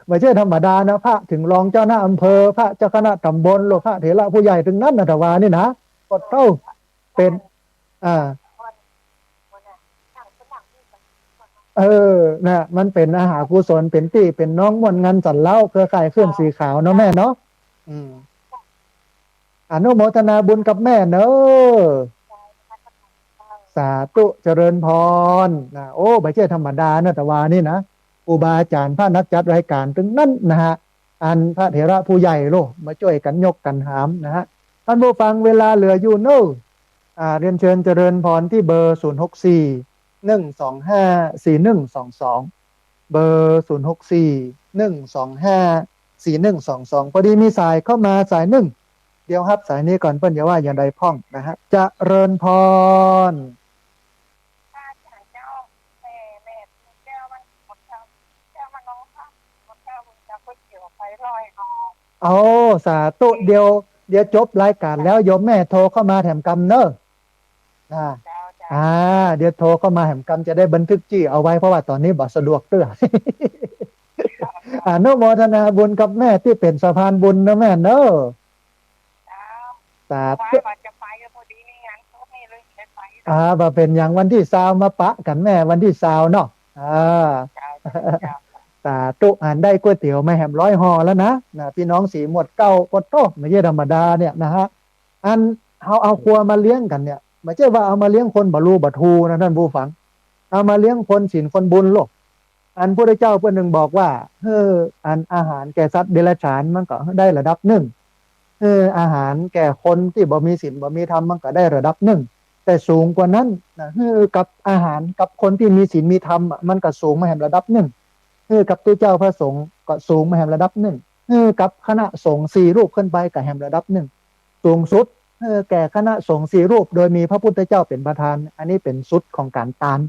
ไม่ใช่ธรรมดานะพระถึงรองเจ้าหน้าอำเภอพระเจ้าคณะตำบลหรือพระเถระผู้ใหญ่ถึงนั้นนะทวานี่นะกดเต้าเป็นอ่าเอนะมันเป็นอาหารกุศลเป็นที่เป็นน้องมวลงานสันเล่าเครือข่ายเคลื่อนสีขาวเนาะแม่เนาะอืมอนุโมทนาบุญกับแม่เนอะสาธุเจริญพรนะโอ้ไม่ใช่ธรรมดานะทวานี่นะครูบาอาจารย์พระนักจัดรายการถึงนั้นนะฮะอันพระเถระผู้ใหญ่โลมาช่วยกันยกกันหามนะฮะท่านผู้ฟังเวลาเหลืออยู่เนอะเรียนเชิญเจริญพรที่เบอร์0641254122เบอร์0641254122พอดีมีสายเข้ามาสายหนึ่งเดี๋ยวครับสายนี้ก่อนเปิ้นอย่าว่าอย่างใดพ้องนะฮะจะเริญพรเอาสาธุเดี๋ยวจบรายการแล้วโยมแม่โทรเข้ามาแถมกำเนอะอ่าเดี๋ยวโทรเข้ามาแถมกำจะได้บันทึกจี้เอาไว้เพราะว่าตอนนี้บ่สะดวกเตื้อ อนุโมทนาบุญกับแม่ที่เป็นสะพานบุญนะแม่เนอะสาธุมาเป็นอย่างวันที่20มาปะกันแม่วันที่20เนาะสาธุอ่านได้ก๋วยเตี๋ยวแม่แหม100 ห่อแล้วนะพี่น้องสีหมวดเก้าปดโตไม่ใช่ธรรมดาเนี่ยนะฮะอันเอาครัวมาเลี้ยงกันเนี่ยไม่ใช่ว่าเอามาเลี้ยงคนบรรลุบัทูนะท่านผู้ฟังเอามาเลี้ยงคนศีลคนบุญโลกอันพระเจ้าเพื่อนหนึ่งบอกว่าอันอาหารแก่สัตว์เดรัจฉานมันก็ได้ระดับหนึ่งอาหารแก่คนที่บ่มีศีลบ่มีธรรมมันก็ได้ระดับหนึ่งแต่สูงกว่านั้นนะกับอาหารกับคนที่มีศีลมีธรรมมันก็สูงมาแห่งระดับหนึ่งกับตัวเจ้าพระสงฆ์ก็สูงมาแห่งระดับหนึ่งกับคณะสงฆ์4 รูปขึ้นไปก็แห่งระดับหนึ่งสูงสุดแก่คณะสงฆ์4 รูปโดยมีพระพุทธเจ้าเป็นประธานอันนี้เป็นสุดของการตาน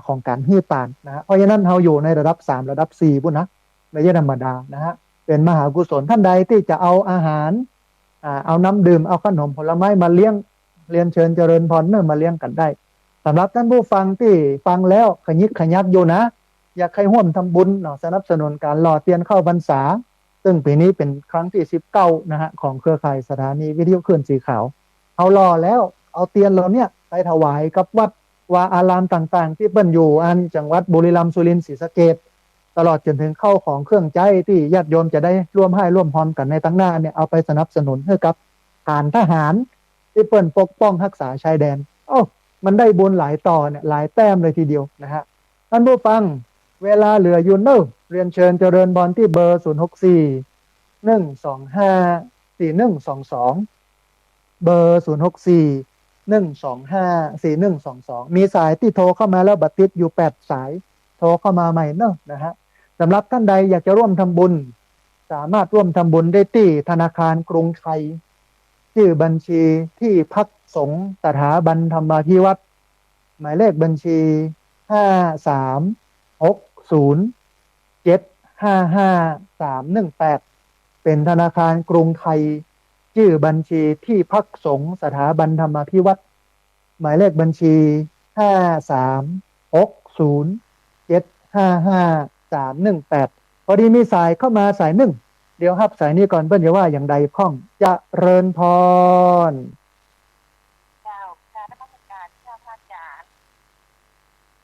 ของการฮื้อตานนะเพราะฉะนั้นเราอยู่ในระดับ3ระดับ4พุ่นนะไม่ใช่ธรรมดานะฮะเป็นมหากุศลท่านใดที่จะเอาอาหารเอาน้ำดื่มเอาขนมผลไม้มาเลี้ยงเรียนเชิญเจริญพรเนื่อมาเลี้ยงกันได้สำหรับท่านผู้ฟังที่ฟังแล้วขยิกขยักอยู่นะอยากให้ร่วมทำบุญสนับสนุนการหล่อเทียนเข้าพรรษาซึ่งปีนี้เป็นครั้งที่19นะฮะของเครือข่ายสถานีวิทยุคลื่นสีขาวเอาหล่อแล้วเอาเทียนเราเนี่ยไปถวายกับวัดวาอารามต่างๆที่เปิ้นอยู่อันจังหวัดบุรีรัมย์สุรินทร์ศรีสะเกษตลอดจนถึงเข้าของเครื่องใจที่ญาติโยมจะได้ร่วมให้ร่วมพรกันในตั้งหน้าเนี่ยเอาไปสนับสนุนให้กับฐานทหารที่เปิ้นปกป้องรักษาชายแดนมันได้บุญหลายต่อเนี่ยหลายแต้มเลยทีเดียวนะฮะท่านผู้ฟังเวลาเหลืออยู่เนอะเรียนเชิญเจริญพรที่เบอร์0641254122เบอร์0641254122มีสายที่โทรเข้ามาแล้วบัตรติดอยู่8 สายโทรเข้ามาใหม่เนอะนะฮะสำหรับท่านใดอยากจะร่วมทำบุญสามารถร่วมทำบุญได้ที่ธนาคารกรุงไทยชื่อบัญชีที่พักสงฆ์สถาบันธรรมาภิวัตรหมายเลขบัญชี536075 755 318เป็นธนาคารกรุงไทยชื่อบัญชีที่พักสงฆ์สถาบันธรรมาภิวัตรหมายเลขบัญชี5360755318พอดีมีสายเข้ามาสายหนึ่งเดี๋ยวรับสายนี้ก่อนเพื่อนจะว่าอย่างใดพ้องจะเริญพรเจ้าค่ะนักการเจ้าพระอาจารย์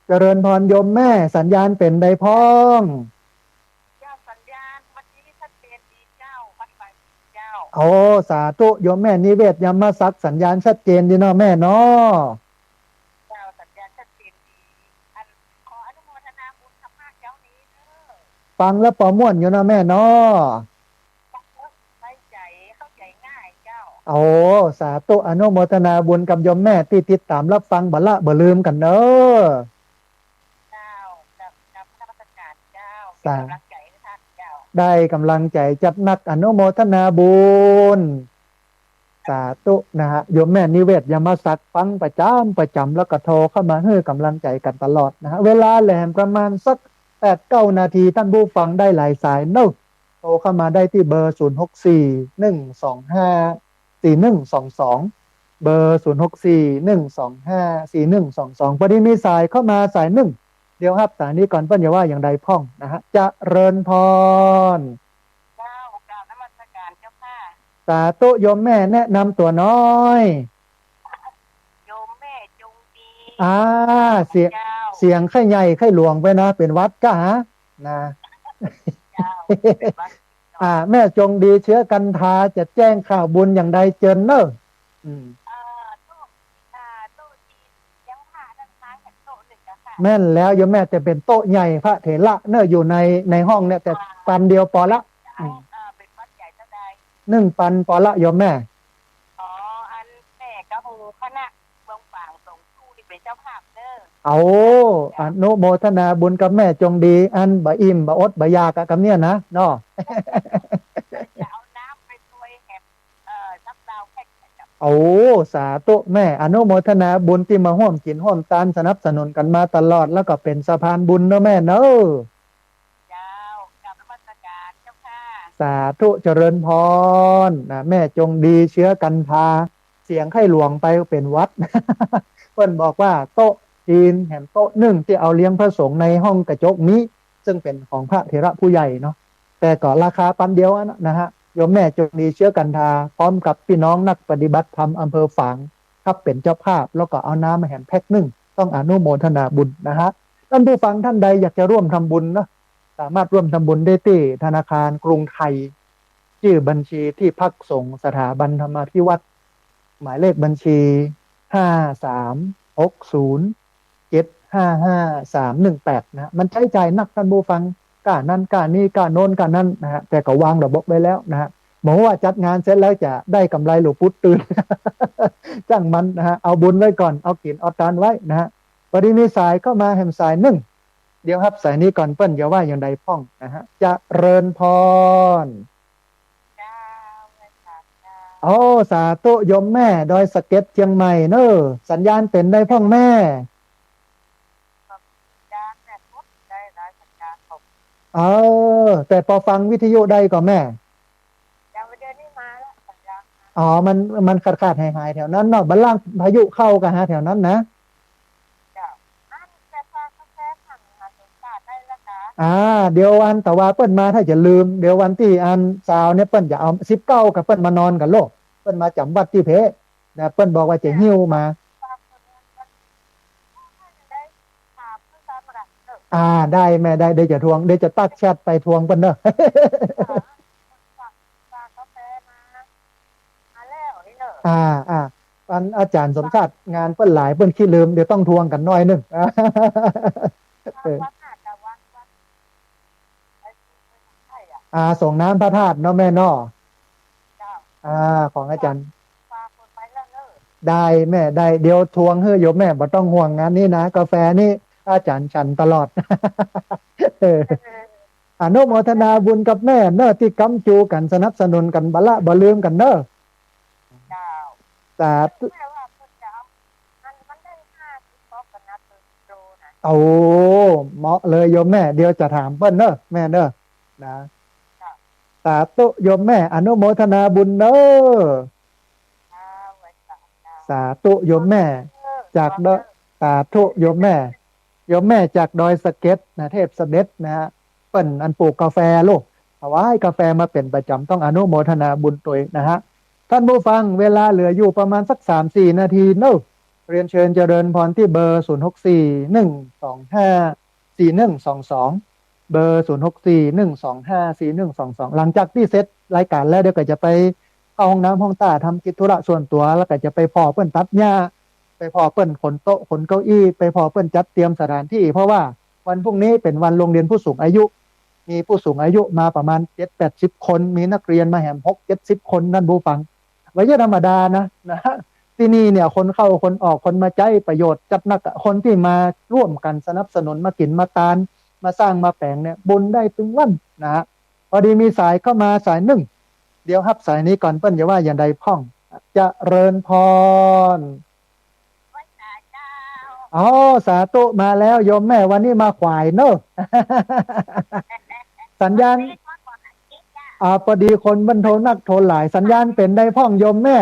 เจริญพรโยมแม่สัญญาณเป็นใดพ้อง เจ้าสัญญาณวันนี้ชัดเจนดีเจ้าวัดไปเจ้าโอ้สาธุโยมแม่นิเวศยมศักดิ์สัญญาณชัดเจนดีเนาะแม่เนาะเจ้าสัญญาณชัดเจนดีอันขออนุโมทนาบุญธรรมะเจ้านี้เด้อฟังแล้วปอม่วนอยู่เนาะแม่เนาะเข้าใจเข้าใจง่ายเจ้าโอ้สาธุอนุโมทนาบุญกับโยมแม่ที่ติดตามรับฟังบัลละบ่ลืมกันเนาะเจ้ากับพระราชการเจ้าเป็นกำลังใจให้ท่านเจ้าได้กำลังใจจัดนักอนุโมทนาบุญสาธุนะฮะโยมแม่นิเวศยมศักดิ์ฟังประจำแล้วก็โทรเข้ามาให้กำลังใจกันตลอดนะฮะเวลาแหลมประมาณสัก8-9 นาทีท่านผู้ฟังได้หลายสายเนาะโทรเข้ามาได้ที่เบอร์0641254122เบอร์0641254122พอดีมีสายเข้ามาสายหนึ่งเดี๋ยวครับสายนี้ก่อนเปิ้ลอย่าว่าอย่างใดพ้องนะฮะจะเริญพรเจ้ากราบนมัสการเจ้าค่ะสาธุโยมแม่แนะนำตัวน้อยโยมแม่จงดีเสียงไข่ใหญ่ไข่หลวงไปนะเป็นวัดก็ฮะนะแม่จงดีเชื้อกันทาจะแจ้งข่าวบุญอย่างใดเจิญเนอะแม่นแล้วโยมแม่จะเป็นโต๊ะใหญ่พระเถระเนอะอยู่ในห้องเนี่ยแต่ปันเดียวพอละเป็นวัดใหญ่เท่าใด1 ปันพอละโยมแม่อันแม่กะหูคณะเมืองฝางสงสู้ที่เป็นเจ้าภาพเด้ออนุโมทนาบุญกับแม่จงดีอันบะอิ่มบะอดบะยากะกับเนี่ยนะเนาะจะเอาน้ำไปช่วยแหบซับดาวแค่สาธุแม่อนุโมทนาบุญที่มาร่วมกินร่วมทานสนับสนุนกันมาตลอดแล้วก็เป็นสะพานบุญเนาะแม่เนาะเจ้ากราบนมัสการเจ้าค่ะสาธุเจริญพรนะแม่จงดีเชื้อกันทาเสียงไข้หลวงไปเป็นวัดเพิ่นบอกว่าโต๊ะจีนแห่งโต๊ะหนึ่งที่เอาเลี้ยงพระสงฆ์ในห้องกระจกนี้ซึ่งเป็นของพระเถระผู้ใหญ่เนาะแต่ก็ราคาปันเดียวนะฮะโยมแม่จงดีเชื้อกันทาพร้อมกับพี่น้องนักปฏิบัติธรรมอำเภอฝางครับเป็นเจ้าภาพแล้วก็เอาน้ำมาแห่งแพ็คหนึ่งต้องอนุโมทนาบุญนะฮะท่านผู้ฟังท่านใดอยากจะร่วมทำบุญนะสามารถร่วมทำบุญได้ที่ธนาคารกรุงไทยชื่อบัญชีที่พักสงฆ์สถาบันธรรมาภิวัตรหมายเลขบัญชี5360755318นะมันใช้จ่ายนักท่านผู้ฟังก้านั้นก้านี้ก้าโน้นก้านั้นนะฮะแต่ก็วางระบบไว้แล้วนะฮะหมอว่าจัดงานเสร็จแล้วจะได้กำไรหลวงปู่ตื่นจ้างมันนะฮะเอาบุญไว้ก่อนเอากินเอาทานไว้นะฮะพอดีมีสายเข้ามาแห่งสายหนึ่งเดี๋ยวครับสายนี้ก่อนเปิ้ลอย่าว่าอย่างใดพ้องนะฮะจะเริญพรสาธุโยมแม่ดอยสะเก็ดเชียงใหม่เนอะสัญญาณเป็นได้พ้องแม่แต่พอฟังวิทยุได้ก็แม่ยังเดือนนี้มาแล้วสัญญามันขาดหายแถวนั้นเนาะบัลลังก์พายุเข้ากันฮะแถวนั้นนะเดี๋ยววันแต่ว่าเปิ้ลมาถ้าจะลืมเดี๋ยววันที่อันสาวเนี่ยเปิ้ลจะเอา19กับเปิ้ลมานอนกันโลกเปิ้ลมาจำวัดที่เพนะเปิ้ลบอกว่าจะหิ้วมาได้แม่ได้เดี๋ยวจะทวงเดี๋ยวจะตักแชทไปทวงเปิ้ลเนอะอันอาจารย์สมชาติงานเปิ้ลหลายเปิ้ลขี้ลืมเดี๋ยวต้องทวงกันหน่อยนึงส่งน้ำพระธาตุเนาะแม่เนาะของอาจารย์ได้แม่ได้เดี๋ยวทวงเฮ้ยโยมแม่บ่ต้องห่วงงานนี้นะกาแฟนี่อาจารย์ฉันตลอดอนุโมทนาบุญกับแม่เนอะที่กำจูกันสนับสนุนกันบัลละบ่ลืมกันเนอะสาธุเหมาะเลยโยมแม่เดี๋ยวจะถามเปิ้ลเนอะแม่เนอะ นะสาธุโยมแม่อนุโมทนาบุญเด้อสาธุโยมแม่จากดอยสาธุโยมแม่โยมแม่จากดอยสะเก็ดนะเทพเสด็จนะฮะเปิ้นอันปลูกกาแฟลูกถวายกาแฟมาเป็นประจำต้องอนุโมทนาบุญตัวนะฮะท่านผู้ฟังเวลาเหลืออยู่ประมาณสัก3-4 นาทีเนอะเรียนเชิญเจริญพรที่เบอร์0641254122เบอร์0641254122หลังจากที่เสร็จรายการแล้วเดี๋ยวก็จะไปเข้าห้องน้ำห้องตาทำกิจธุระส่วนตัวแล้วก็จะไปพอเปิ้นตัดหญ้าไปพอเปิ้นขนโต๊ะขนเก้าอี้ไปพอเปิ้นจัดเตรียมสถานที่เพราะว่าวันพรุ่งนี้เป็นวันโรงเรียนผู้สูงอายุ มีผู้สูงอายุมาประมาณ7-80 คนมีนักเรียนมาแหม60-70 คนนั่นบูฟังไว้ธรรมดานะที่นี่เนี่ยคนเข้าคนออกคนมาใจประโยชน์จัดหนักคนที่มาร่วมกันสนับสนุนมากินมาตานมาสร้างมาแปลงเนี่ยบุญได้ถึงวันนะพอดีมีสายเข้ามาสายหนึ่งเดี๋ยวฮับสายนี้ก่อนเปิ้ลอย่าว่าอย่างใดพ่องจะเริญพรอ๋อสาธุมาแล้วโยมแม่วันนี้มาขวายเนอะสัญญาณพอดีคนบรรโทนักโทรหลายสัญญาณเป็นได้พ่องโยมแม่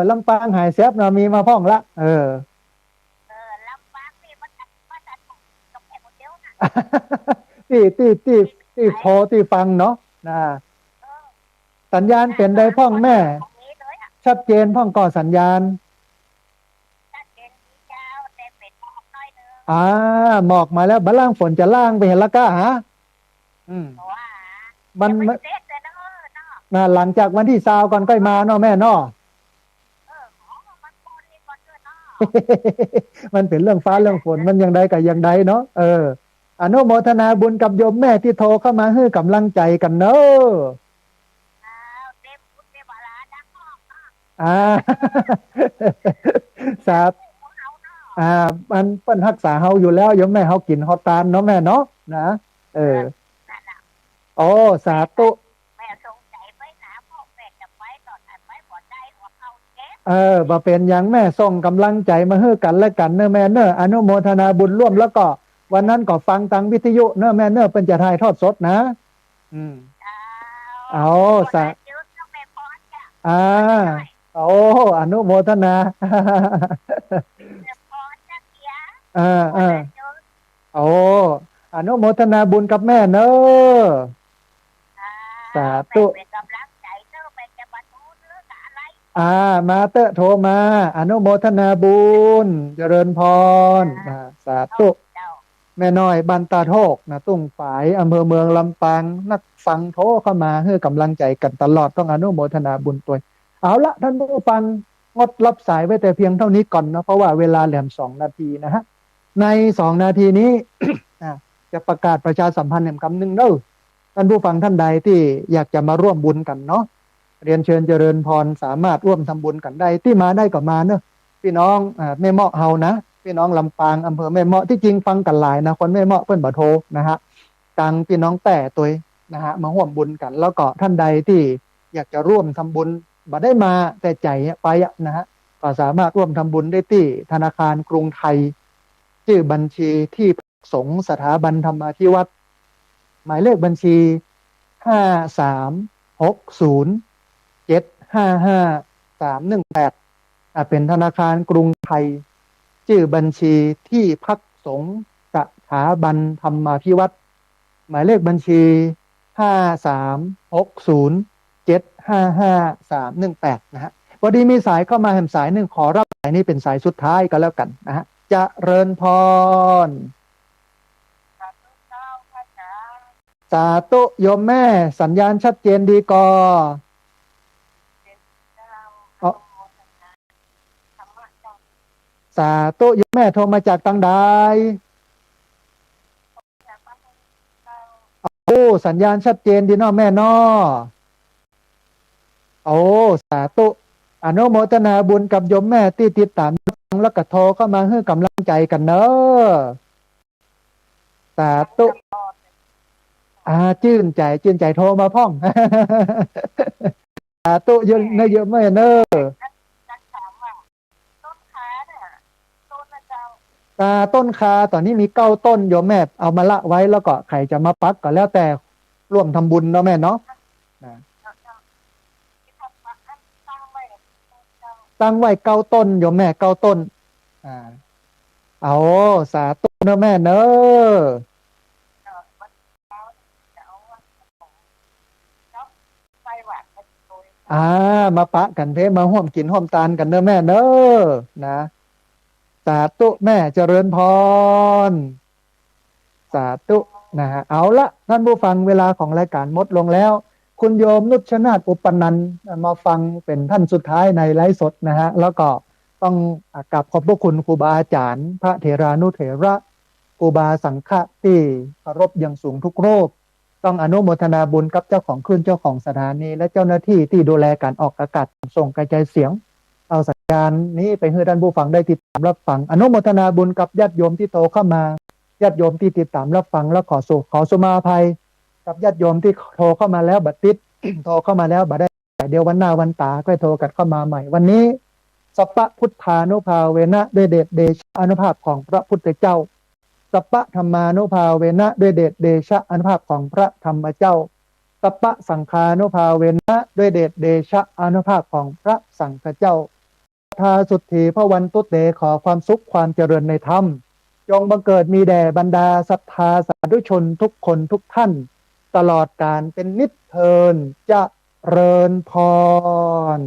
ลำปางหายแซบนะมีมาพ่องละลำปางนี่มันที่โทรที่ฟังเนาะนะสัญญาณเป็นได้พ่องแม่ชัดเจนพ่องก่อสัญญาณหมอกมาแล้วบัลลังก์ฝนจะล่างไปเห็นละก้าฮะมันหลังจากวันที่20ก่อนก็มาเนาะแม่เนาะมันเป็นเรื่องฟ้าเรื่องฝนมันยังใดกับยังใดเนาะอนุโมทนาบุญกับโยมแม่ที่โทรเข้ามาให้กำลังใจกันเนอะสาบมันเปิ้นรักษาเฮาอยู่แล้วโยมแม่เฮากินฮอตตานเนาะแม่เนาะนะโอ้สาธุบ่เป็นอย่างแม่ส่งกำลังใจมาให้กันและกันเนอะแม่เนอะอนุโมทนาบุญร่วมแล้วก็วันนั้นก็ฟังทางวิทยุเนอะแม่เนอะเป็นจะถ่ายทอดสดนะเอาสาโอ้อนุโมทนาโอ้อนุโมทนาบุญกับแม่เนอะสาธุมาเตอะโทรมาอนุโมทนาบุญเจริญพรสาธุแม่น้อยบันตาโทกนะตุ้งฝายอำเภอเมืองลำปางนักฟังโทรเข้ามาให้กำลังใจกันตลอดต้องอนุโมทนาบุญตัวเอาละท่านผู้ฟังงดรับสายไว้แต่เพียงเท่านี้ก่อนนะเพราะว่าเวลาแหลม2 นาทีนะฮะใน2 นาทีนี้ จะประกาศประชาสัมพันธ์แห่งคำหนึ่งเนอะท่านผู้ฟังท่านใดที่อยากจะมาร่วมบุญกันเนาะเรียนเชิญเจริญพรสามารถร่วมทำบุญกันได้ที่มาได้ก็มาเนอะพี่น้องแม่เมาะเฮานะพี่น้องลำปางอำเภอแม่เมาะที่จริงฟังกันหลายนะคนแม่เมาะเพื่อนบ่โทนะฮะตังพี่น้องแต่ตัวนะฮะมาร่วมบุญกันแล้วก็ท่านใดที่อยากจะร่วมทำบุญบ่ได้มาแต่ใจไปนะฮะก็สามารถร่วมทำบุญได้ที่ธนาคารกรุงไทยชื่อบัญชีที่สงฆ์สถาบันธรรมาธิวัฒน์หมายเลขบัญชี5360755318เป็นธนาคารกรุงไทยชื่อบัญชีที่พักสงฆ์สถาบันธรรมาภิวัตรหมายเลขบัญชี5360755318นะฮะพอดีมีสายเข้ามาแห่งสายหนึ่งขอรับสายนี้เป็นสายสุดท้ายก็แล้วกันนะฮะจะเริญพรสาธุโยมแม่สัญญาณชัดเจนดีกอสาธุโยมแม่โทรมาจากตังใดโอ้สัญญาณชัดเจนดีเนาะแม่เนาะโอ้สาธุอนุโมทนาบุญกับโยมแม่ที่ติดตามฟังแล้วก็โทรเข้ามาให้กำลังใจกันเนอะสาธุชื่นใจโทรมาพ่องสาธุเยอะเนอะเยอะแม่เนอะ ต้นคาตอนนี้มี9 ต้นโยมแม่เอามาละไว้แล้วก็ใครจะมาปักก็แล้วแต่ร่วมทำบุญเนาะแม่เนาะนะ ที่ทำมาอันตั้งไว้เจ้าตั้งไว้9 ต้นโยมแม่9 ต้นอ่าเอาสาธุเนอะแม่เนอะวันเช้าจะเอาว่าเจ้าไปหวานไปโดยมาปะกันเทมาห่วมกินห่วมตานกันเนอะแม่เนอะนะสาธุแม่เจริญพรสาธุนะฮะเอาละท่านผู้ฟังเวลาของรายการหมดลงแล้ว คุณโยมนุชนาถอุปนันท์มาฟังเป็นท่านสุดท้ายในไลฟ์สดนะฮะแล้วก็ต้องกราบขอบพระคุณครูบาอาจารย์พระเถรานุเถระครูบาสังฆะที่เคารพอย่างสูงทุกรูปต้องอนุโมทนาบุญกับเจ้าของคลื่นเจ้าของสถานีและเจ้าหน้าที่ที่ดูแลการออกอากาศส่งกระจายเสียงเอาสัญญาณนี้ไปให้ท่านผู้ฟังได้ติดตามรับฟังอนุโมทนาบุญกับญาติโยมที่โทรเข้ามาญาติโยมที่ติดตามรับฟังและขอสุมาภัยกับญาติโยมที่โทรเข้ามาแล้วบัดติด โทรเข้ามาแล้วบัดได้เดี๋ยววันหน้าวันตาก็โทรกันเข้ามาใหม่วันนี้สัพพะพุทธานุภาเวนะด้วยเดชเดชะอานุภาพของพระพุทธเจ้าสัพพะธรรมานุภาเวนะด้วยเดชเดชะอานุภาพของพระธรรมเจ้าสัพพะสังฆานุภาเวนะด้วยเดชเดชะอานุภาพของพระสังฆเจ้าทาสุทธีพระวันตุเตขอความสุขความเจริญในธรรมจงบังเกิดมีแด่บรรดาศรัทธาสาธุชนทุกคนทุกท่านตลอดการเป็นนิจเทินจะเริญพร